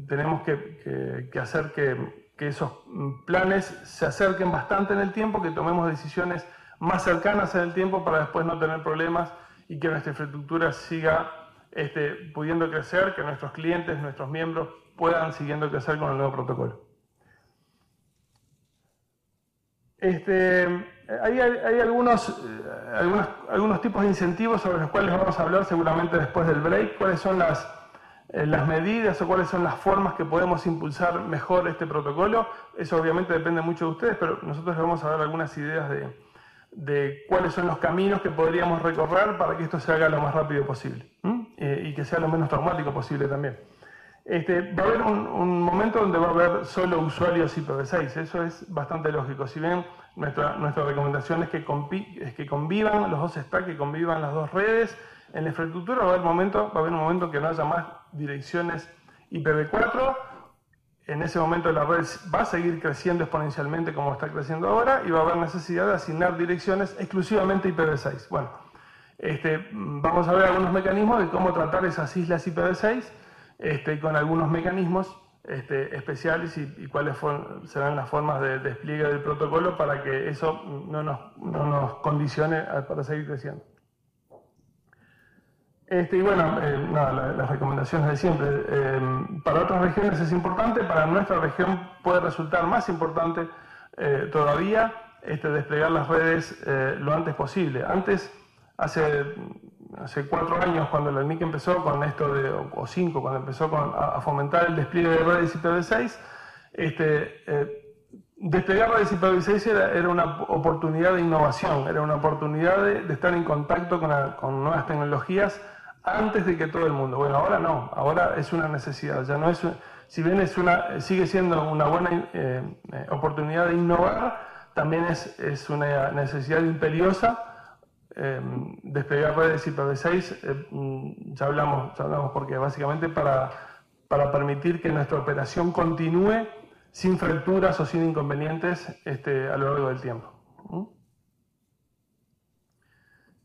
tenemos que hacer que esos planes se acerquen bastante en el tiempo, que tomemos decisiones más cercanas en el tiempo para después no tener problemas y que nuestra infraestructura siga pudiendo crecer, que nuestros clientes, nuestros miembros puedan siguiendo crecer con el nuevo protocolo. Hay algunos tipos de incentivos sobre los cuales vamos a hablar seguramente después del break. ¿Cuáles son las medidas o cuáles son las formas que podemos impulsar mejor este protocolo? Eso obviamente depende mucho de ustedes, pero nosotros les vamos a dar algunas ideas de cuáles son los caminos que podríamos recorrer para que esto se haga lo más rápido posible y que sea lo menos traumático posible también. Va a haber un momento donde va a haber solo usuarios IPv6, eso es bastante lógico. Si bien nuestra recomendación es que convivan los dos stacks, que convivan las dos redes, en la infraestructura va a haber un momento que no haya más direcciones IPv4. En ese momento la red va a seguir creciendo exponencialmente como está creciendo ahora y va a haber necesidad de asignar direcciones exclusivamente IPv6. Bueno, vamos a ver algunos mecanismos de cómo tratar esas islas IPv6 con algunos mecanismos especiales y cuáles serán las formas de despliegue del protocolo para que eso no nos condicione para seguir creciendo. Y bueno, las recomendaciones de siempre. Para otras regiones es importante, para nuestra región puede resultar más importante todavía desplegar las redes lo antes posible. Antes, hace 4 años, cuando la NIC empezó con esto o 5, cuando empezó a fomentar el despliegue de redes IPv6, desplegar redes IPv6 era una oportunidad de innovación, era una oportunidad de estar en contacto con nuevas tecnologías antes de que todo el mundo. Bueno, ahora no, ahora es una necesidad, ya no es, si bien sigue siendo una buena oportunidad de innovar, también es una necesidad imperiosa desplegar redes IPv6. Ya hablamos porque básicamente para permitir que nuestra operación continúe sin fracturas o sin inconvenientes a lo largo del tiempo.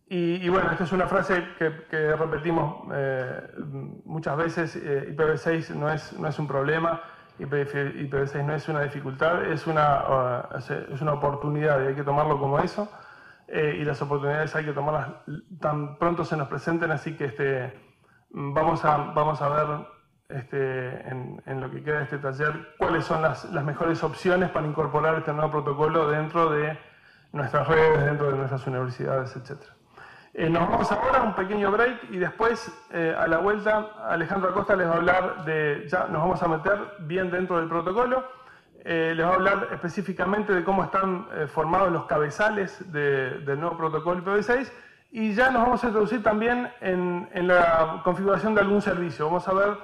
Y bueno, esta es una frase que repetimos muchas veces. IPv6 no es un problema, IPv6 no es una dificultad, es una oportunidad y hay que tomarlo como eso. Y las oportunidades hay que tomarlas tan pronto se nos presenten, así que vamos a ver en lo que queda de este taller cuáles son las mejores opciones para incorporar este nuevo protocolo dentro de nuestras redes, dentro de nuestras universidades, etc. Nos vamos ahora a un pequeño break y después a la vuelta Alejandro Acosta les va a hablar ya nos vamos a meter bien dentro del protocolo. Les va a hablar específicamente de cómo están formados los cabezales del nuevo protocolo IPv6 y ya nos vamos a introducir también en la configuración de algún servicio. Vamos a ver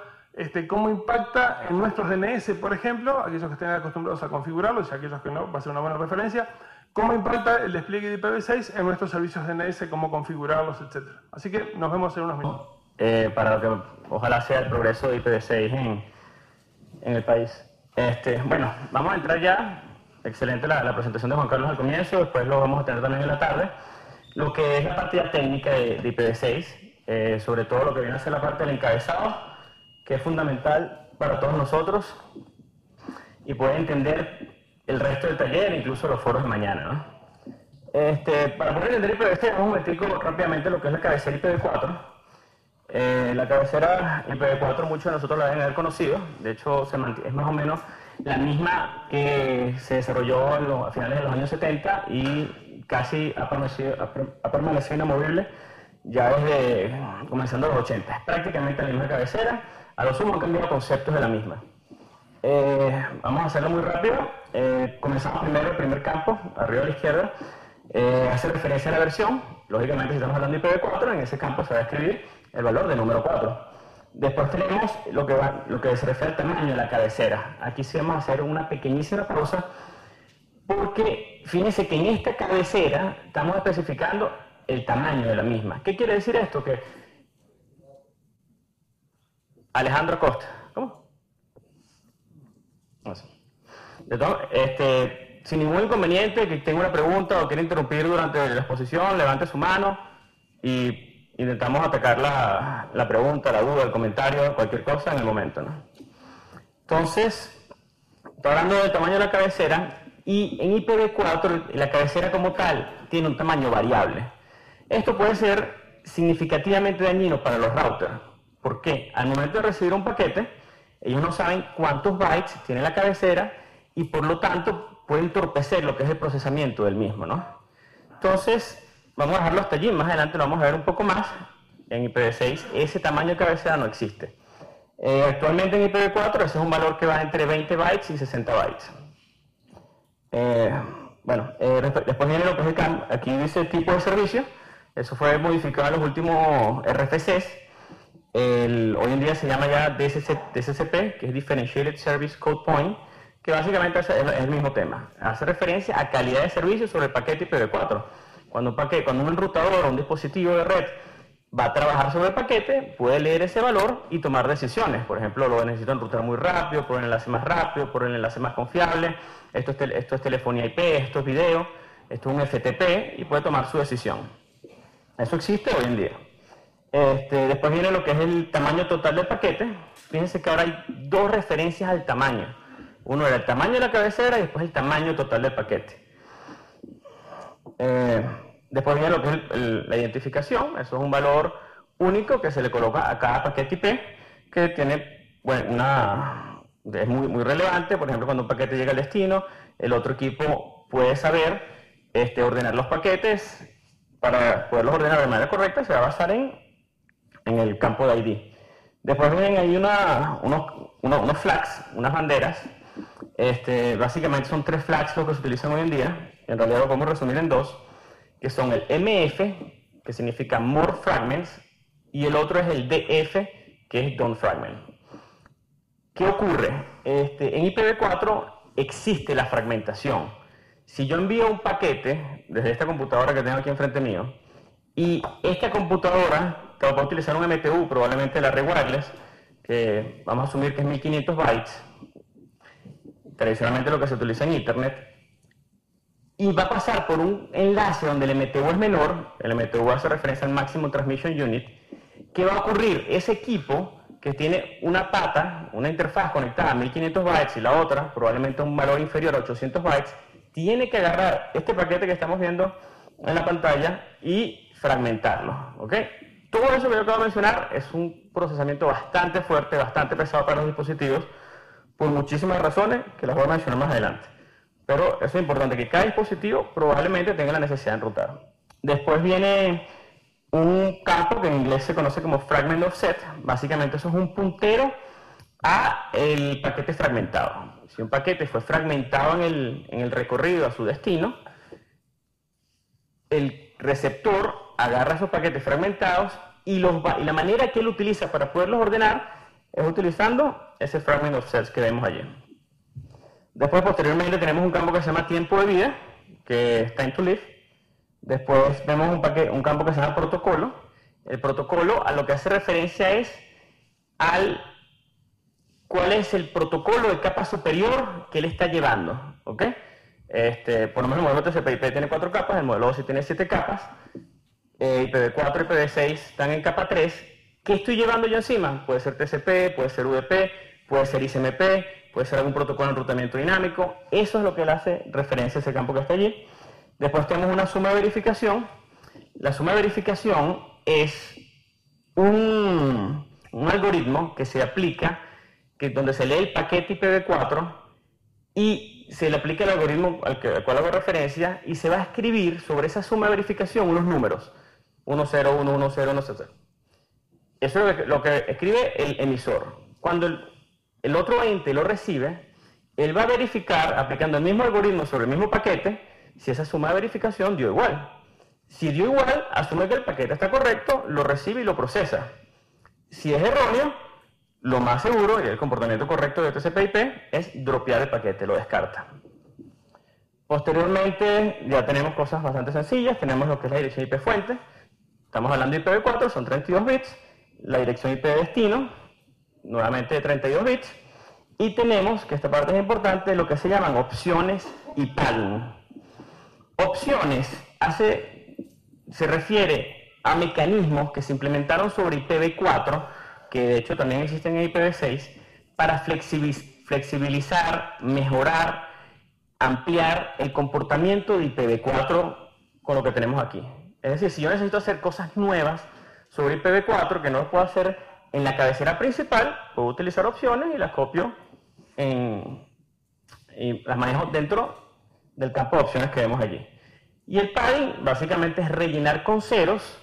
cómo impacta en nuestros DNS, por ejemplo, aquellos que estén acostumbrados a configurarlos y aquellos que no, va a ser una buena referencia, cómo impacta el despliegue de IPv6 en nuestros servicios DNS, cómo configurarlos, etc. Así que nos vemos en unos minutos. Para lo que ojalá sea el progreso de IPv6 en el país. Bueno, vamos a entrar ya. Excelente la presentación de Juan Carlos al comienzo, después lo vamos a tener también en la tarde. Lo que es la parte ya técnica de IPv6, sobre todo lo que viene a ser la parte del encabezado, que es fundamental para todos nosotros y poder entender el resto del taller, incluso los foros de mañana, ¿no? Para poder entender IPv6, vamos a meter rápidamente lo que es la cabecera IPv4. La cabecera IPv4 muchos de nosotros la deben haber conocido, de hecho es más o menos la misma que se desarrolló a finales de los años 70 y casi ha permanecido inamovible ya desde comenzando los 80. Es prácticamente la misma cabecera, a lo sumo han cambiado conceptos de la misma. Vamos a hacerlo muy rápido. Comenzamos primero el primer campo, arriba a la izquierda, hace referencia a la versión. Lógicamente, si estamos hablando de IPv4, en ese campo se va a escribir el valor de número 4. Después tenemos lo que se refiere al tamaño de la cabecera. Aquí sí vamos a hacer una pequeñísima pausa, porque fíjense que en esta cabecera estamos especificando el tamaño de la misma. ¿Qué quiere decir esto? Que Alejandro Acosta, ¿cómo? No sé. Sin ningún inconveniente, que tenga una pregunta o quiera interrumpir durante la exposición, levante su mano y intentamos atacar la pregunta, la duda, el comentario, cualquier cosa en el momento, ¿no? Entonces, estoy hablando del tamaño de la cabecera, y en IPv4 la cabecera como tal tiene un tamaño variable. Esto puede ser significativamente dañino para los routers. ¿Por qué? Al momento de recibir un paquete, ellos no saben cuántos bytes tiene la cabecera y por lo tanto puede entorpecer lo que es el procesamiento del mismo, ¿no? Entonces, vamos a dejarlo hasta allí. Más adelante lo vamos a ver un poco más. En IPv6 ese tamaño de cabecera no existe. Actualmente en IPv4 ese es un valor que va entre 20 bytes y 60 bytes. Después viene lo que es aquí dice tipo de servicio. Eso fue modificado en los últimos RFCs. Hoy en día se llama ya DSCP, que es Differentiated Service Code Point, que básicamente es el mismo tema. Hace referencia a calidad de servicio sobre el paquete IPv4. Cuando un enrutador o un dispositivo de red va a trabajar sobre el paquete, puede leer ese valor y tomar decisiones. Por ejemplo, lo necesito enrutar muy rápido, por el enlace más rápido, por el enlace más confiable. Esto es telefonía IP, esto es video, esto es un FTP, y puede tomar su decisión. Eso existe hoy en día. Después viene lo que es el tamaño total del paquete. Fíjense que ahora hay dos referencias al tamaño. Uno era el tamaño de la cabecera y después el tamaño total del paquete. Después viene lo que es la identificación. Eso es un valor único que se le coloca a cada paquete IP, que tiene, es muy relevante. Por ejemplo, cuando un paquete llega al destino, el otro equipo puede saber ordenar los paquetes. Para poderlos ordenar de manera correcta se va a basar en el campo de ID. Después vienen ahí unos flags, unas banderas. Básicamente son 3 flags los que se utilizan hoy en día. En realidad lo podemos resumir en 2, que son el MF, que significa More Fragments, y el otro es el DF, que es Don't Fragment. ¿Qué ocurre? En IPv4 existe la fragmentación. Si yo envío un paquete desde esta computadora que tengo aquí enfrente mío, y esta computadora va a utilizar un MTU, probablemente la red wireless, que vamos a asumir que es 1500 bytes, tradicionalmente lo que se utiliza en Internet, y va a pasar por un enlace donde el MTU es menor, el MTU hace referencia al Maximum Transmission Unit. ¿Qué va a ocurrir? Ese equipo que tiene una pata, una interfaz conectada a 1500 bytes y la otra, probablemente un valor inferior a 800 bytes, tiene que agarrar este paquete que estamos viendo en la pantalla y fragmentarlo, ¿ok? Todo eso que yo acabo de mencionar es un procesamiento bastante fuerte, bastante pesado para los dispositivos, por muchísimas razones que las voy a mencionar más adelante. Pero eso es importante, que cada dispositivo probablemente tenga la necesidad de enrutar. Después viene un campo que en inglés se conoce como Fragment Offset. Básicamente eso es un puntero a el paquete fragmentado. Si un paquete fue fragmentado en el recorrido a su destino, el receptor agarra esos paquetes fragmentados y la manera que él utiliza para poderlos ordenar es utilizando ese Fragment Offset que vemos allí. Después, posteriormente, tenemos un campo que se llama tiempo de vida, que es Time to Live. Después vemos un campo que se llama protocolo. El protocolo a lo que hace referencia es cuál es el protocolo de capa superior que él está llevando, ¿ok? Por lo menos el modelo TCP/IP tiene 4 capas, el modelo OSI tiene 7 capas, IPv4 y IPv6 están en capa 3. ¿Qué estoy llevando yo encima? Puede ser TCP, puede ser UDP, puede ser ICMP, puede ser algún protocolo de enrutamiento dinámico. Eso es lo que él hace referencia a ese campo que está allí. Después tenemos una suma de verificación. La suma de verificación es un algoritmo que se aplica, donde se lee el paquete IPv4 y se le aplica el algoritmo al cual hago referencia y se va a escribir sobre esa suma de verificación unos números. 1, 0, 1, 1, 0, 1, 0. Eso es lo que escribe el emisor. Cuando el otro ente lo recibe, él va a verificar, aplicando el mismo algoritmo sobre el mismo paquete, si esa suma de verificación dio igual. Si dio igual, asume que el paquete está correcto, lo recibe y lo procesa. Si es erróneo, lo más seguro y el comportamiento correcto de TCP/IP es dropear el paquete, lo descarta. Posteriormente ya tenemos cosas bastante sencillas, tenemos lo que es la dirección IP fuente, estamos hablando de IPv4, son 32 bits, la dirección IP de destino, nuevamente de 32 bits, y tenemos, que esta parte es importante, lo que se llaman opciones y padding. Opciones se refiere a mecanismos que se implementaron sobre IPv4, que de hecho también existen en IPv6, para flexibilizar, mejorar, ampliar el comportamiento de IPv4 con lo que tenemos aquí. Es decir, si yo necesito hacer cosas nuevas sobre IPv4 que no lo puedo hacer en la cabecera principal, puedo utilizar opciones y las copio y las manejo dentro del campo de opciones que vemos allí. Y el padding básicamente es rellenar con ceros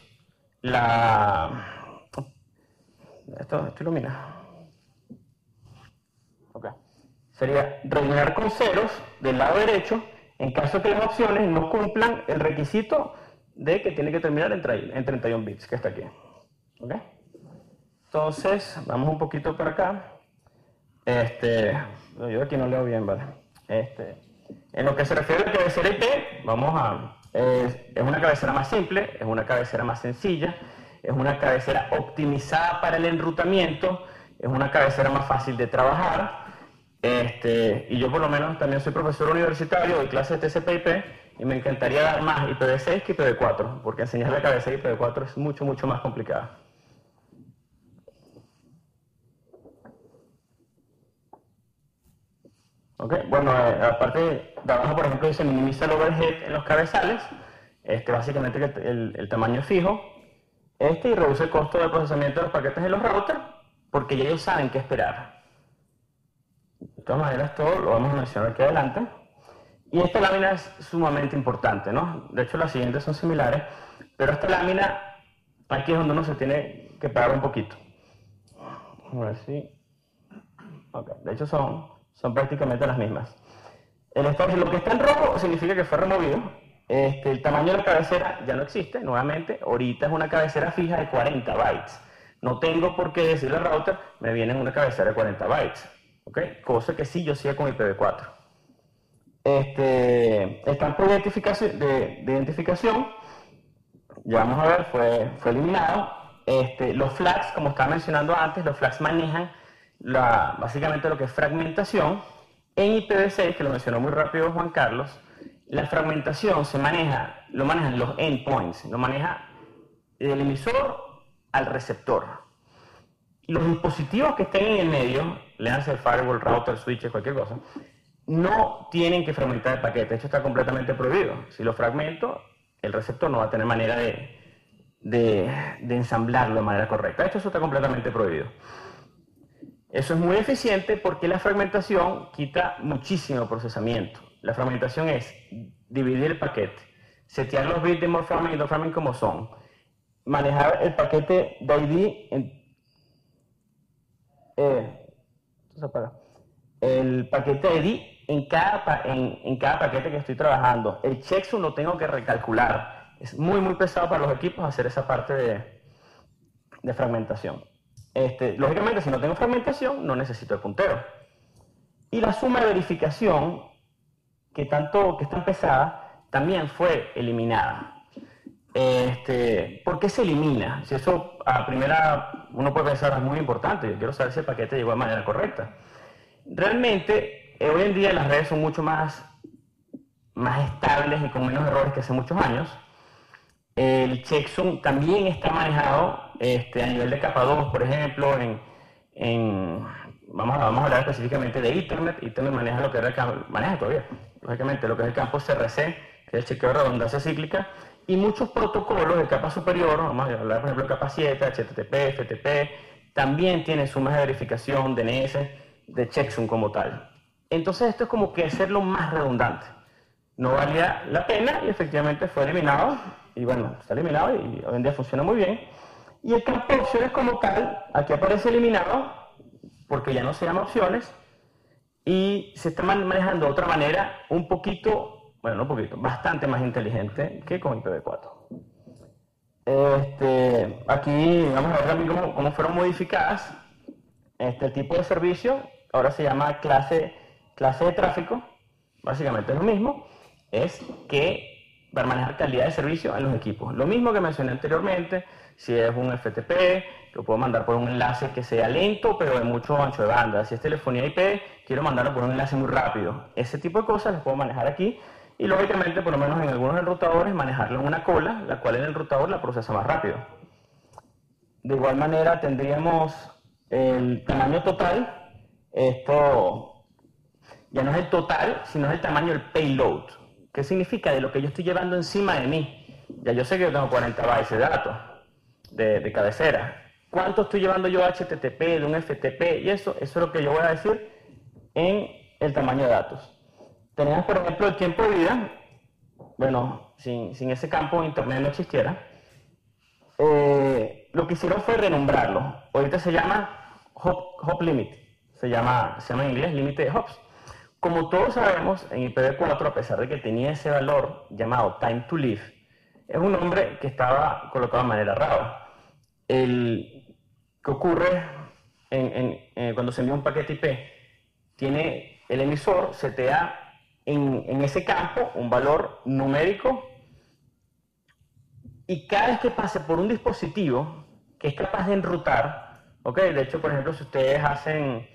Esto ilumina. Okay. Sería rellenar con ceros del lado derecho en caso que las opciones no cumplan el requisito de que tiene que terminar en 31 bits, que está aquí. ¿Okay? Entonces, vamos un poquito para acá. Yo aquí no leo bien, ¿vale? En lo que se refiere a cabecera IP, es una cabecera más simple, es una cabecera más sencilla, es una cabecera optimizada para el enrutamiento, es una cabecera más fácil de trabajar. Y yo por lo menos también soy profesor universitario, doy clases de TCP/IP y me encantaría dar más IPv6 que IPv4, porque enseñar la cabecera IPv4 es mucho, mucho más complicado. Okay. Bueno, aparte de abajo, por ejemplo, dice minimiza el overhead en los cabezales, básicamente el tamaño fijo, y reduce el costo de procesamiento de los paquetes en los routers, porque ya ellos saben qué esperar. De todas maneras, todo lo vamos a mencionar aquí adelante. Y esta lámina es sumamente importante, ¿no? De hecho, las siguientes son similares, pero esta lámina, aquí es donde uno se tiene que parar un poquito. A ver si... Okay. De hecho, son prácticamente las mismas. Lo que está en rojo significa que fue removido. El tamaño de la cabecera ya no existe, nuevamente. Ahorita es una cabecera fija de 40 bytes. No tengo por qué decirle al router, me viene en una cabecera de 40 bytes. ¿Okay? Cosa que sí yo hacía con IPv4. El campo de identificación, ya vamos a ver, fue eliminado. Los flags, como estaba mencionando antes, los flags manejan básicamente lo que es fragmentación. En IPv6, que lo mencionó muy rápido Juan Carlos, la fragmentación lo manejan los endpoints, lo maneja el emisor al receptor. Los dispositivos que estén en el medio, léanse el firewall, router, switches, cualquier cosa, no tienen que fragmentar el paquete. Esto está completamente prohibido. Si lo fragmento, el receptor no va a tener manera de ensamblarlo de manera correcta. Esto está completamente prohibido. Eso es muy eficiente porque la fragmentación quita muchísimo procesamiento. La fragmentación es dividir el paquete, setear los bits de more framing y no framing como son, manejar el paquete de ID el paquete ID en cada paquete que estoy trabajando. El checksum lo tengo que recalcular. Es muy, muy pesado para los equipos hacer esa parte de fragmentación. Lógicamente, si no tengo fragmentación, no necesito el puntero. Y la suma de verificación, que es tan pesada, también fue eliminada. ¿Por qué se elimina? Si eso a primera uno puede pensar es muy importante, yo quiero saber si el paquete llegó de manera correcta. Realmente, hoy en día las redes son mucho más estables y con menos errores que hace muchos años. El checksum también está manejado a nivel de capa 2, por ejemplo, vamos a hablar específicamente de Ethernet. Ethernet maneja lo que maneja todavía, lógicamente, lo que es el campo CRC, que es el chequeo de redundancia cíclica, y muchos protocolos de capa superior, vamos a hablar por ejemplo de capa 7, HTTP, FTP, también tienen sumas de verificación, DNS, de checksum como tal. Entonces esto es como que hacerlo más redundante. No valía la pena y efectivamente fue eliminado. Y bueno, está eliminado y hoy en día funciona muy bien. Y el campo de opciones como tal, aquí aparece eliminado porque ya no se llama opciones y se está manejando de otra manera un poquito, bueno, no un poquito, bastante más inteligente que con IPv4. Aquí vamos a ver también cómo fueron modificadas el tipo de servicio. Ahora se llama clase de tráfico. Básicamente es lo mismo, es que para manejar calidad de servicio en los equipos. Lo mismo que mencioné anteriormente, si es un FTP, lo puedo mandar por un enlace que sea lento, pero de mucho ancho de banda. Si es telefonía IP, quiero mandarlo por un enlace muy rápido. Ese tipo de cosas las puedo manejar aquí y lógicamente, por lo menos en algunos enrutadores, manejarlo en una cola, la cual en el enrutador la procesa más rápido. De igual manera tendríamos el tamaño total. Esto ya no es el total, sino es el tamaño del payload. ¿Qué significa? De lo que yo estoy llevando encima de mí. Ya yo sé que yo tengo 40 bytes de datos de cabecera. ¿Cuánto estoy llevando yo HTTP, de un FTP? Y eso es lo que yo voy a decir en el tamaño de datos. Tenemos, por ejemplo, el tiempo de vida. Bueno, sin ese campo Internet no existiera. Lo que hicieron fue renombrarlo. Ahorita se llama hop limit. Se llama en inglés límite de hops. Como todos sabemos, en IPv4, a pesar de que tenía ese valor llamado time to live, es un nombre que estaba colocado de manera rara. ¿Qué ocurre cuando se envía un paquete IP? Tiene el emisor, setea en ese campo un valor numérico, y cada vez que pase por un dispositivo que es capaz de enrutar, ¿ok? De hecho, por ejemplo, si ustedes hacen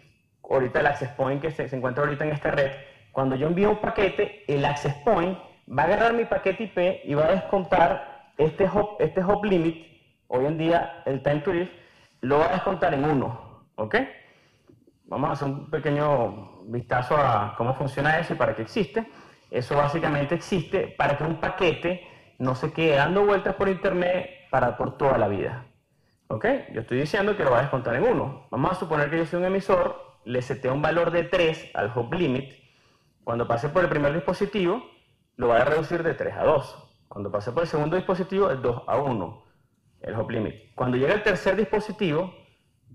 ahorita el access point que se encuentra ahorita en esta red, cuando yo envío un paquete, el access point va a agarrar mi paquete IP y va a descontar este hop limit. Hoy en día el time to live lo va a descontar en 1, ¿ok? Vamos a hacer un pequeño vistazo a cómo funciona eso y para qué existe. Eso básicamente existe para que un paquete no se quede dando vueltas por internet por toda la vida. ¿Ok? Yo estoy diciendo que lo va a descontar en 1. Vamos a suponer que yo soy un emisor, le seteo un valor de 3 al hop limit. Cuando pase por el primer dispositivo, lo va a reducir de 3 a 2. Cuando pase por el segundo dispositivo, es 2 a 1, el hop limit. Cuando llegue al tercer dispositivo,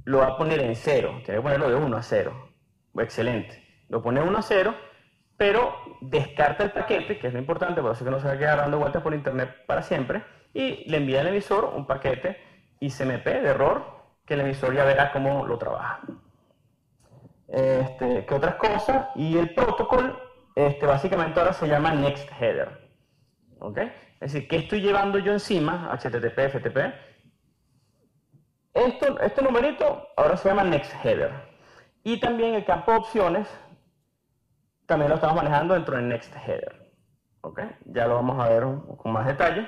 lo va a poner en 0. Tiene que ponerlo de 1 a 0. Excelente. Lo pone 1 a 0, pero descarta el paquete, que es lo importante, por eso que no se va a quedar dando vueltas por internet para siempre, y le envía al emisor un paquete ICMP de error, que el emisor ya verá cómo lo trabaja. ¿Qué otras cosas? Y el protocolo, básicamente ahora se llama Next Header. ¿Ok? Es decir, ¿qué estoy llevando yo encima? HTTP, FTP. Este numerito ahora se llama Next Header. Y también el campo de opciones también lo estamos manejando dentro del Next Header. ¿Ok? Ya lo vamos a ver con más detalle.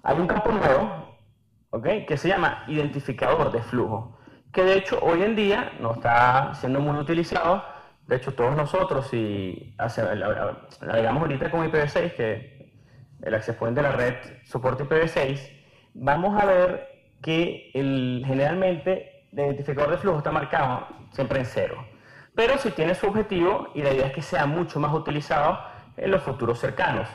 Hay un campo nuevo, ¿ok?, que se llama identificador de flujo, que de hecho hoy en día no está siendo muy utilizado. De hecho, todos nosotros, si navegamos ahorita con IPv6, que el access point de la red soporta IPv6, vamos a ver que generalmente el identificador de flujo está marcado siempre en 0. Pero si tiene su objetivo, y la idea es que sea mucho más utilizado en los futuros cercanos,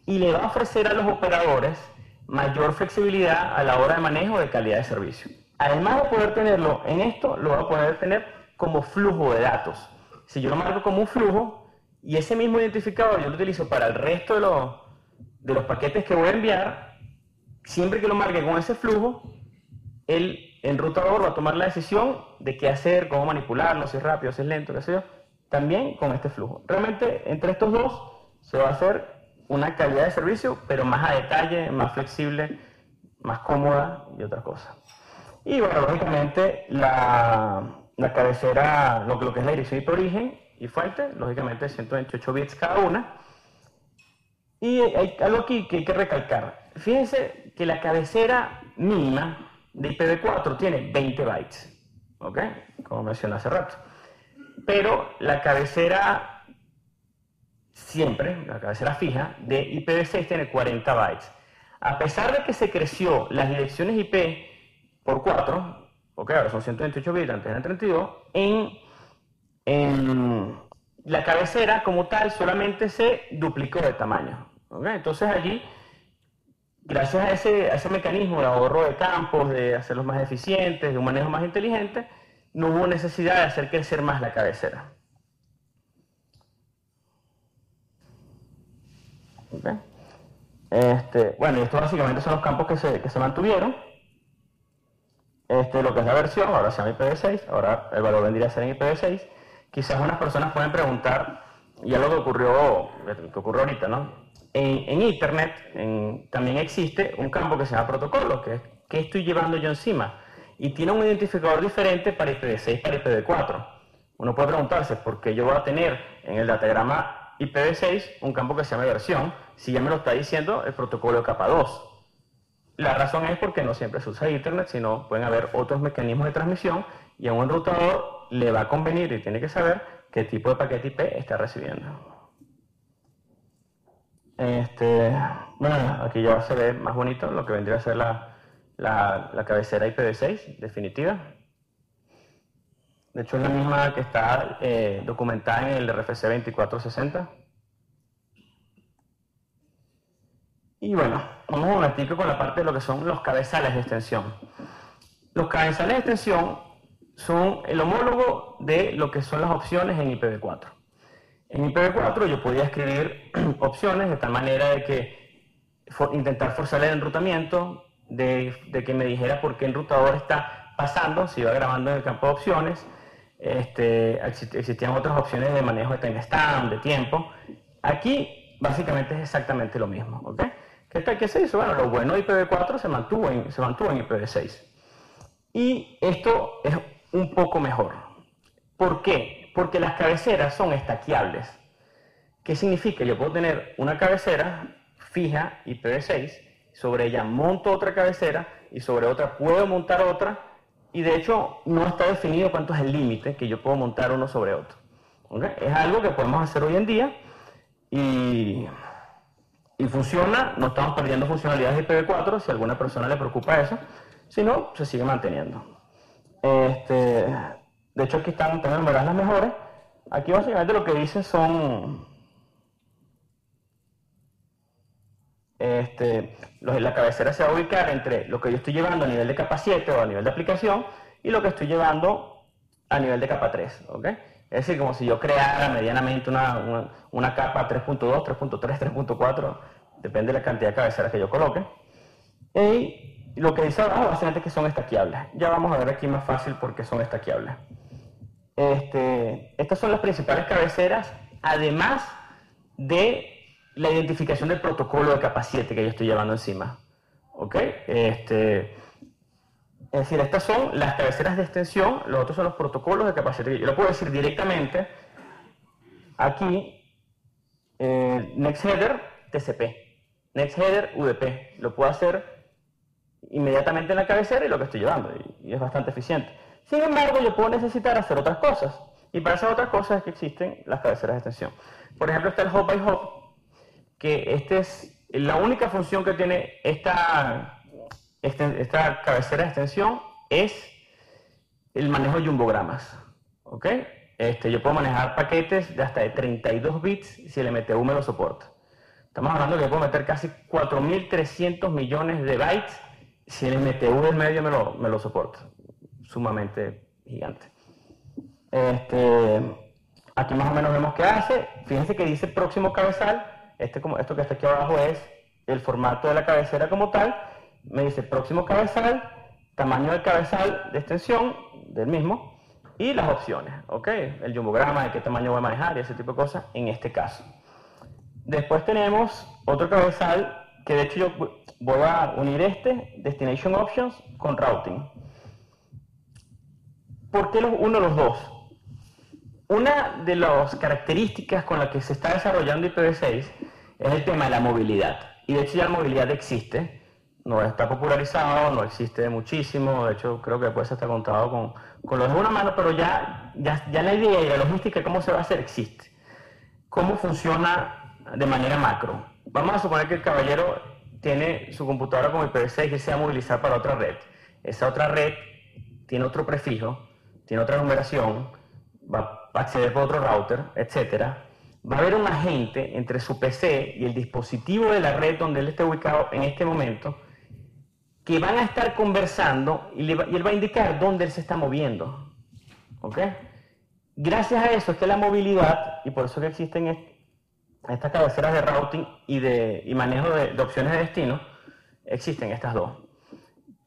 y le va a ofrecer a los operadores mayor flexibilidad a la hora de manejo de calidad de servicio. Además de poder tenerlo en esto, lo va a poder tener como flujo de datos. Si yo lo marco como un flujo, y ese mismo identificador yo lo utilizo para el resto de los paquetes que voy a enviar, siempre que lo marque con ese flujo, el enrutador va a tomar la decisión de qué hacer, cómo manipularlo, si es rápido, si es lento, qué sé yo, también con este flujo. Realmente, entre estos dos, se va a hacer una calidad de servicio, pero más a detalle, más flexible, más cómoda y otras cosas. Y bueno, lógicamente, la cabecera, lo que es la dirección IP origen y fuente, lógicamente 128 bits cada una. Y hay algo aquí que hay que recalcar. Fíjense que la cabecera mínima de IPv4 tiene 20 bytes, ¿ok? Como mencioné hace rato. Pero la cabecera la cabecera fija de IPv6 tiene 40 bytes. A pesar de que se creció las direcciones IP por 4, ok, ahora son 128 bits, antes eran 32, en la cabecera como tal solamente se duplicó de tamaño. ¿Okay? Entonces allí, gracias a ese mecanismo de ahorro de campos, de hacerlos más eficientes, de un manejo más inteligente, no hubo necesidad de hacer crecer más la cabecera. Okay. Bueno, y estos básicamente son los campos que se mantuvieron. Lo que es la versión, ahora se llama IPv6, ahora el valor vendría a ser en IPv6. Quizás unas personas pueden preguntar, y algo que ocurrió ahorita, ¿no? En Internet también existe un campo que se llama protocolo, que es ¿qué estoy llevando yo encima? Y tiene un identificador diferente para IPv6 y para IPv4. Uno puede preguntarse por qué yo voy a tener en el datagrama IPv6 un campo que se llama versión, si ya me lo está diciendo el protocolo de capa 2. La razón es porque no siempre se usa Ethernet, sino pueden haber otros mecanismos de transmisión y a un enrutador le va a convenir y tiene que saber qué tipo de paquete IP está recibiendo. Bueno, aquí ya se ve más bonito lo que vendría a ser la cabecera IPv6 definitiva. De hecho es la misma que está documentada en el RFC 2460. Y bueno, vamos un momentico con la parte de lo que son los cabezales de extensión. Los cabezales de extensión son el homólogo de lo que son las opciones en IPv4. En IPv4 yo podía escribir opciones de tal manera de que intentar forzar el enrutamiento, de que me dijera por qué el enrutador está pasando, si iba grabando en el campo de opciones. Existían otras opciones de manejo de timestamp, de tiempo. Aquí básicamente es exactamente lo mismo, ¿ok? ¿Qué se hizo? Bueno, lo bueno de IPv4 se mantuvo en IPv6. Y esto es un poco mejor. ¿Por qué? Porque las cabeceras son estaqueables. ¿Qué significa? Yo puedo tener una cabecera fija IPv6, sobre ella monto otra cabecera y sobre otra puedo montar otra, y de hecho no está definido cuánto es el límite que yo puedo montar uno sobre otro. ¿Okay? Es algo que podemos hacer hoy en día y funciona. No estamos perdiendo funcionalidades de IPv4 si a alguna persona le preocupa eso, si no, se sigue manteniendo. De hecho aquí están numeradas las mejores. Aquí básicamente lo que dicen son la cabecera se va a ubicar entre lo que yo estoy llevando a nivel de capa 7 o a nivel de aplicación y lo que estoy llevando a nivel de capa 3, ¿ok? Es decir, como si yo creara medianamente una capa 3.2, 3.3, 3.4, depende de la cantidad de cabeceras que yo coloque. Y lo que dice abajo básicamente es que son estaqueables. Ya vamos a ver aquí más fácil por qué son estaqueables. Estas son las principales cabeceras, además de la identificación del protocolo de capa 7 que yo estoy llevando encima. ¿Ok? Es decir, estas son las cabeceras de extensión, los otros son los protocolos de capa 7. Yo lo puedo decir directamente aquí, Next Header TCP, Next Header UDP. Lo puedo hacer inmediatamente en la cabecera y lo que estoy llevando, y es bastante eficiente. Sin embargo, yo puedo necesitar hacer otras cosas, y para esas otras cosas es que existen las cabeceras de extensión. Por ejemplo, está el hop by hop, que es la única función que tiene esta cabecera de extensión, es el manejo de jumbogramas. ¿Ok? Yo puedo manejar paquetes de hasta de 32 bits si el MTU me lo soporta. Estamos hablando de que yo puedo meter casi 4.300 millones de bytes si el MTU del medio me lo soporta. Sumamente gigante. Aquí más o menos vemos qué hace. Fíjense que dice próximo cabezal. Esto que está aquí abajo es el formato de la cabecera como tal. Me dice próximo cabezal, tamaño del cabezal de extensión del mismo y las opciones, ¿ok? El jumbograma, de qué tamaño voy a manejar y ese tipo de cosas en este caso. Después tenemos otro cabezal que de hecho yo voy a unir Destination Options con Routing. ¿Por qué uno de los dos? Una de las características con las que se está desarrollando IPv6 es el tema de la movilidad. Y de hecho ya la movilidad existe, no está popularizado, no existe muchísimo, de hecho creo que después se está contado con los de una mano, pero ya la idea y la logística de cómo se va a hacer existe. ¿Cómo funciona de manera macro? Vamos a suponer que el caballero tiene su computadora con IPv6 y se va a movilizar para otra red. Esa otra red tiene otro prefijo, tiene otra numeración, va a acceder por otro router, etc. Va a haber un agente entre su PC y el dispositivo de la red donde él esté ubicado en este momento, que van a estar conversando y él va a indicar dónde él se está moviendo. ¿Ok? Gracias a eso es que la movilidad, y por eso que existen estas cabeceras de routing y manejo de opciones de destino, existen estas dos.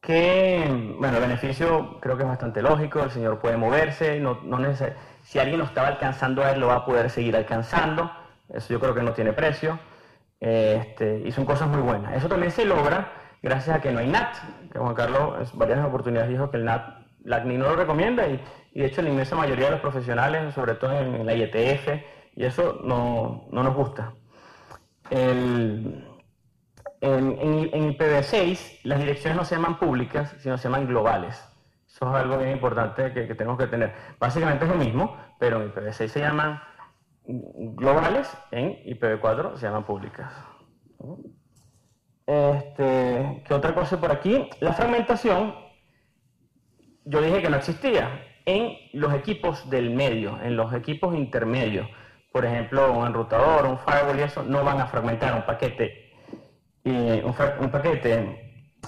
Bueno, el beneficio creo que es bastante lógico, el señor puede moverse, si alguien lo estaba alcanzando a él, lo va a poder seguir alcanzando, eso yo creo que no tiene precio, y son cosas muy buenas. Eso también se logra gracias a que no hay NAT, que Juan Carlos en varias oportunidades dijo que el NAT La CNIL no lo recomienda y de hecho la inmensa mayoría de los profesionales, sobre todo en la IETF, y eso no nos gusta. En IPv6 las direcciones no se llaman públicas, sino se llaman globales. Eso es algo bien importante que tenemos que tener. Básicamente es lo mismo, pero en IPv6 se llaman globales, en IPv4 se llaman públicas. ¿Qué otra cosa por aquí? La fragmentación, yo dije que no existía en los equipos del medio, en los equipos intermedios. Por ejemplo, un enrutador, un firewall y eso no van a fragmentar un paquete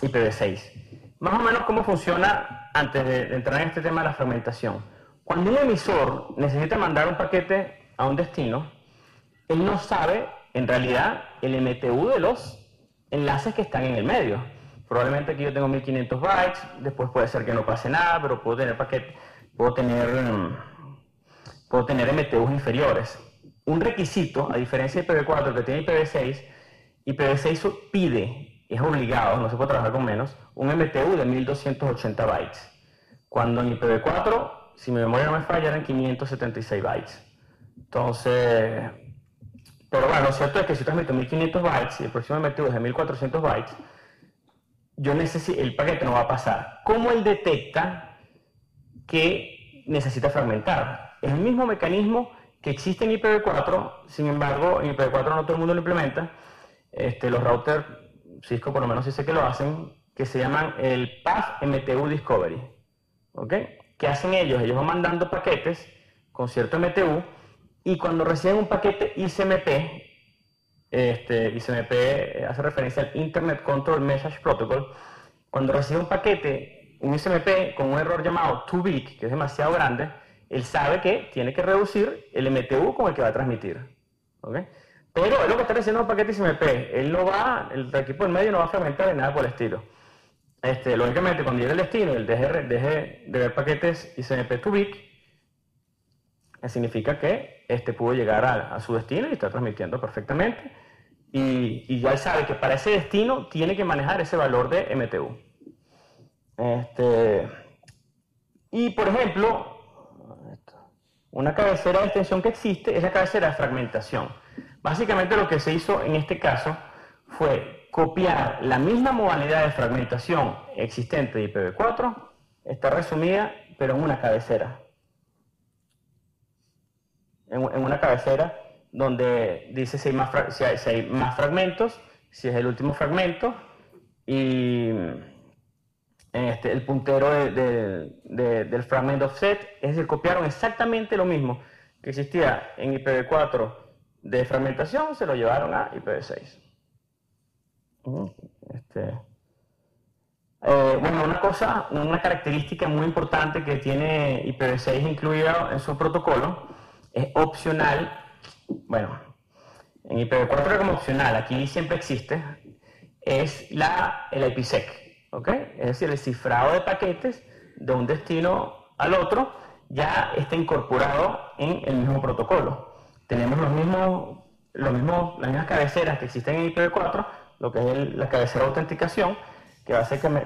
IPv6. Más o menos cómo funciona, antes de entrar en este tema de la fragmentación. Cuando un emisor necesita mandar un paquete a un destino, él no sabe en realidad el MTU de los enlaces que están en el medio. Probablemente aquí yo tengo 1500 bytes, después puede ser que no pase nada, pero puedo tener MTUs inferiores. Un requisito, a diferencia de IPv4 que tiene IPv6 pide, es obligado, no se puede trabajar con menos, un MTU de 1280 bytes. Cuando en IPv4, si mi memoria no me falla, eran 576 bytes. Entonces, pero bueno, lo cierto es que si transmito 1500 bytes y el próximo MTU es de 1400 bytes, el paquete no va a pasar. ¿Cómo él detecta que necesita fragmentar? Es el mismo mecanismo que existe en IPv4, sin embargo, en IPv4 no todo el mundo lo implementa. Los routers, Cisco por lo menos sí sé que lo hacen, que se llaman el Path MTU Discovery. ¿Ok? ¿Qué hacen ellos? Ellos van mandando paquetes con cierto MTU y cuando reciben un paquete ICMP, ICMP hace referencia al Internet Control Message Protocol, cuando recibe un paquete, un ICMP con un error llamado too big, que es demasiado grande, él sabe que tiene que reducir el MTU con el que va a transmitir. ¿Okay? Pero es lo que está recibiendo un paquete ICMP, el equipo del medio no va a fragmentar ni nada por el estilo. Lógicamente, cuando llegue al destino y él deje de ver paquetes ICMP too big, significa que pudo llegar a su destino y está transmitiendo perfectamente. Y ya él sabe que para ese destino tiene que manejar ese valor de MTU. Y por ejemplo, una cabecera de extensión que existe es la cabecera de fragmentación. Básicamente lo que se hizo en este caso fue copiar la misma modalidad de fragmentación existente de IPv4, está resumida, pero en una cabecera. En una cabecera donde dice si hay más fragmentos, si es el último fragmento, y el puntero del fragment offset, es decir, copiaron exactamente lo mismo que existía en IPv4 de fragmentación, se lo llevaron a IPv6. Bueno, una característica muy importante que tiene IPv6 incluida en su protocolo, es opcional. Bueno, en IPv4 como opcional, aquí siempre existe, es el IPsec, ¿ok? Es decir, el cifrado de paquetes de un destino al otro ya está incorporado en el mismo protocolo. Tenemos las mismas cabeceras que existen en IPv4, lo que es la cabecera de autenticación, que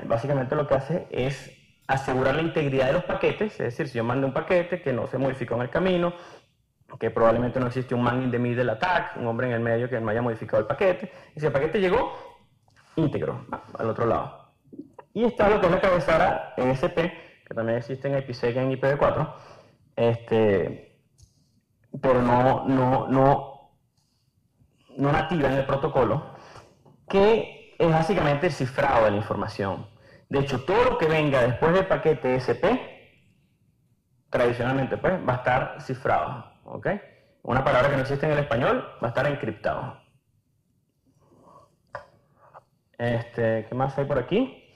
básicamente lo que hace es asegurar la integridad de los paquetes, es decir, si yo mando un paquete que no se modificó en el camino, que probablemente no existe un man in the middle attack, un hombre en el medio que no haya modificado el paquete, y si el paquete llegó íntegro al otro lado. Y está lo que es la cabecera ESP, que también existe en IPsec y en IPv4, pero no nativa en el protocolo, que es básicamente el cifrado de la información. De hecho, todo lo que venga después del paquete ESP, tradicionalmente pues, va a estar cifrado. ¿Okay? Una palabra que no existe en el español va a estar encriptado. ¿Qué más hay por aquí?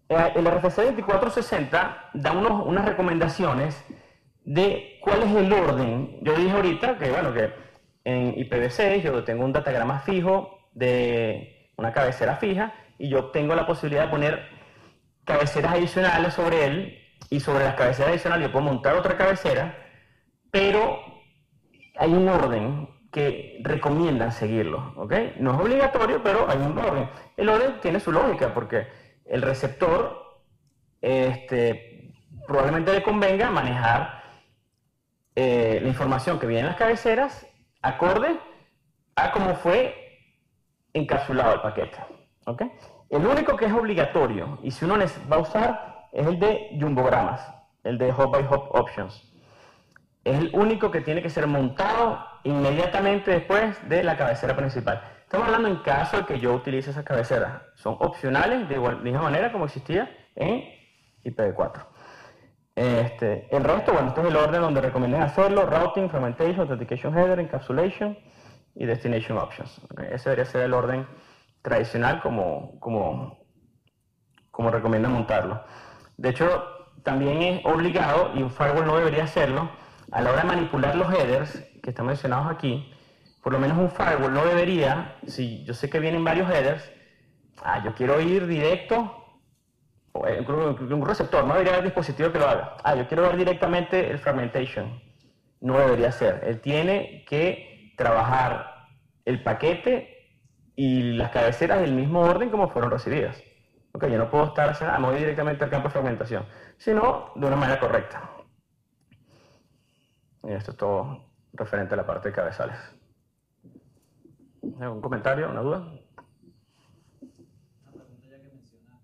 El RFC 2460 da unas recomendaciones de cuál es el orden. Yo dije ahorita que, bueno, que en IPv6 yo tengo un datagrama fijo de una cabecera fija y yo tengo la posibilidad de poner cabeceras adicionales sobre él, y sobre las cabeceras adicionales yo puedo montar otra cabecera, pero hay un orden que recomiendan seguirlo, ¿ok? No es obligatorio, pero hay un orden. El orden tiene su lógica, porque el receptor probablemente le convenga manejar la información que viene en las cabeceras acorde a cómo fue encapsulado el paquete. ¿Okay? El único que es obligatorio, y si uno va a usar, es el de jumbogramas, el de hop by hop options. Es el único que tiene que ser montado inmediatamente después de la cabecera principal. Estamos hablando en caso de que yo utilice esas cabeceras. Son opcionales de misma manera como existía en IPv4. El resto, bueno, este es el orden donde recomiendan hacerlo: routing, fragmentation, authentication header, encapsulation y destination options. ¿Okay? Ese debería ser el orden tradicional como recomiendan montarlo. De hecho, también es obligado, y un firewall no debería hacerlo, a la hora de manipular los headers que están mencionados aquí. Por lo menos un firewall no debería, si yo sé que vienen varios headers, yo quiero ir directo, un receptor, no debería haber dispositivo que lo haga. Yo quiero ver directamente el fragmentation. No debería ser. Él tiene que trabajar el paquete y las cabeceras del mismo orden como fueron recibidas. Okay, yo no puedo estar haciendo, me voy directamente al campo de fragmentación, sino de una manera correcta. Y esto es todo referente a la parte de cabezales. ¿Algún comentario, una duda? Una pregunta ya que mencionas,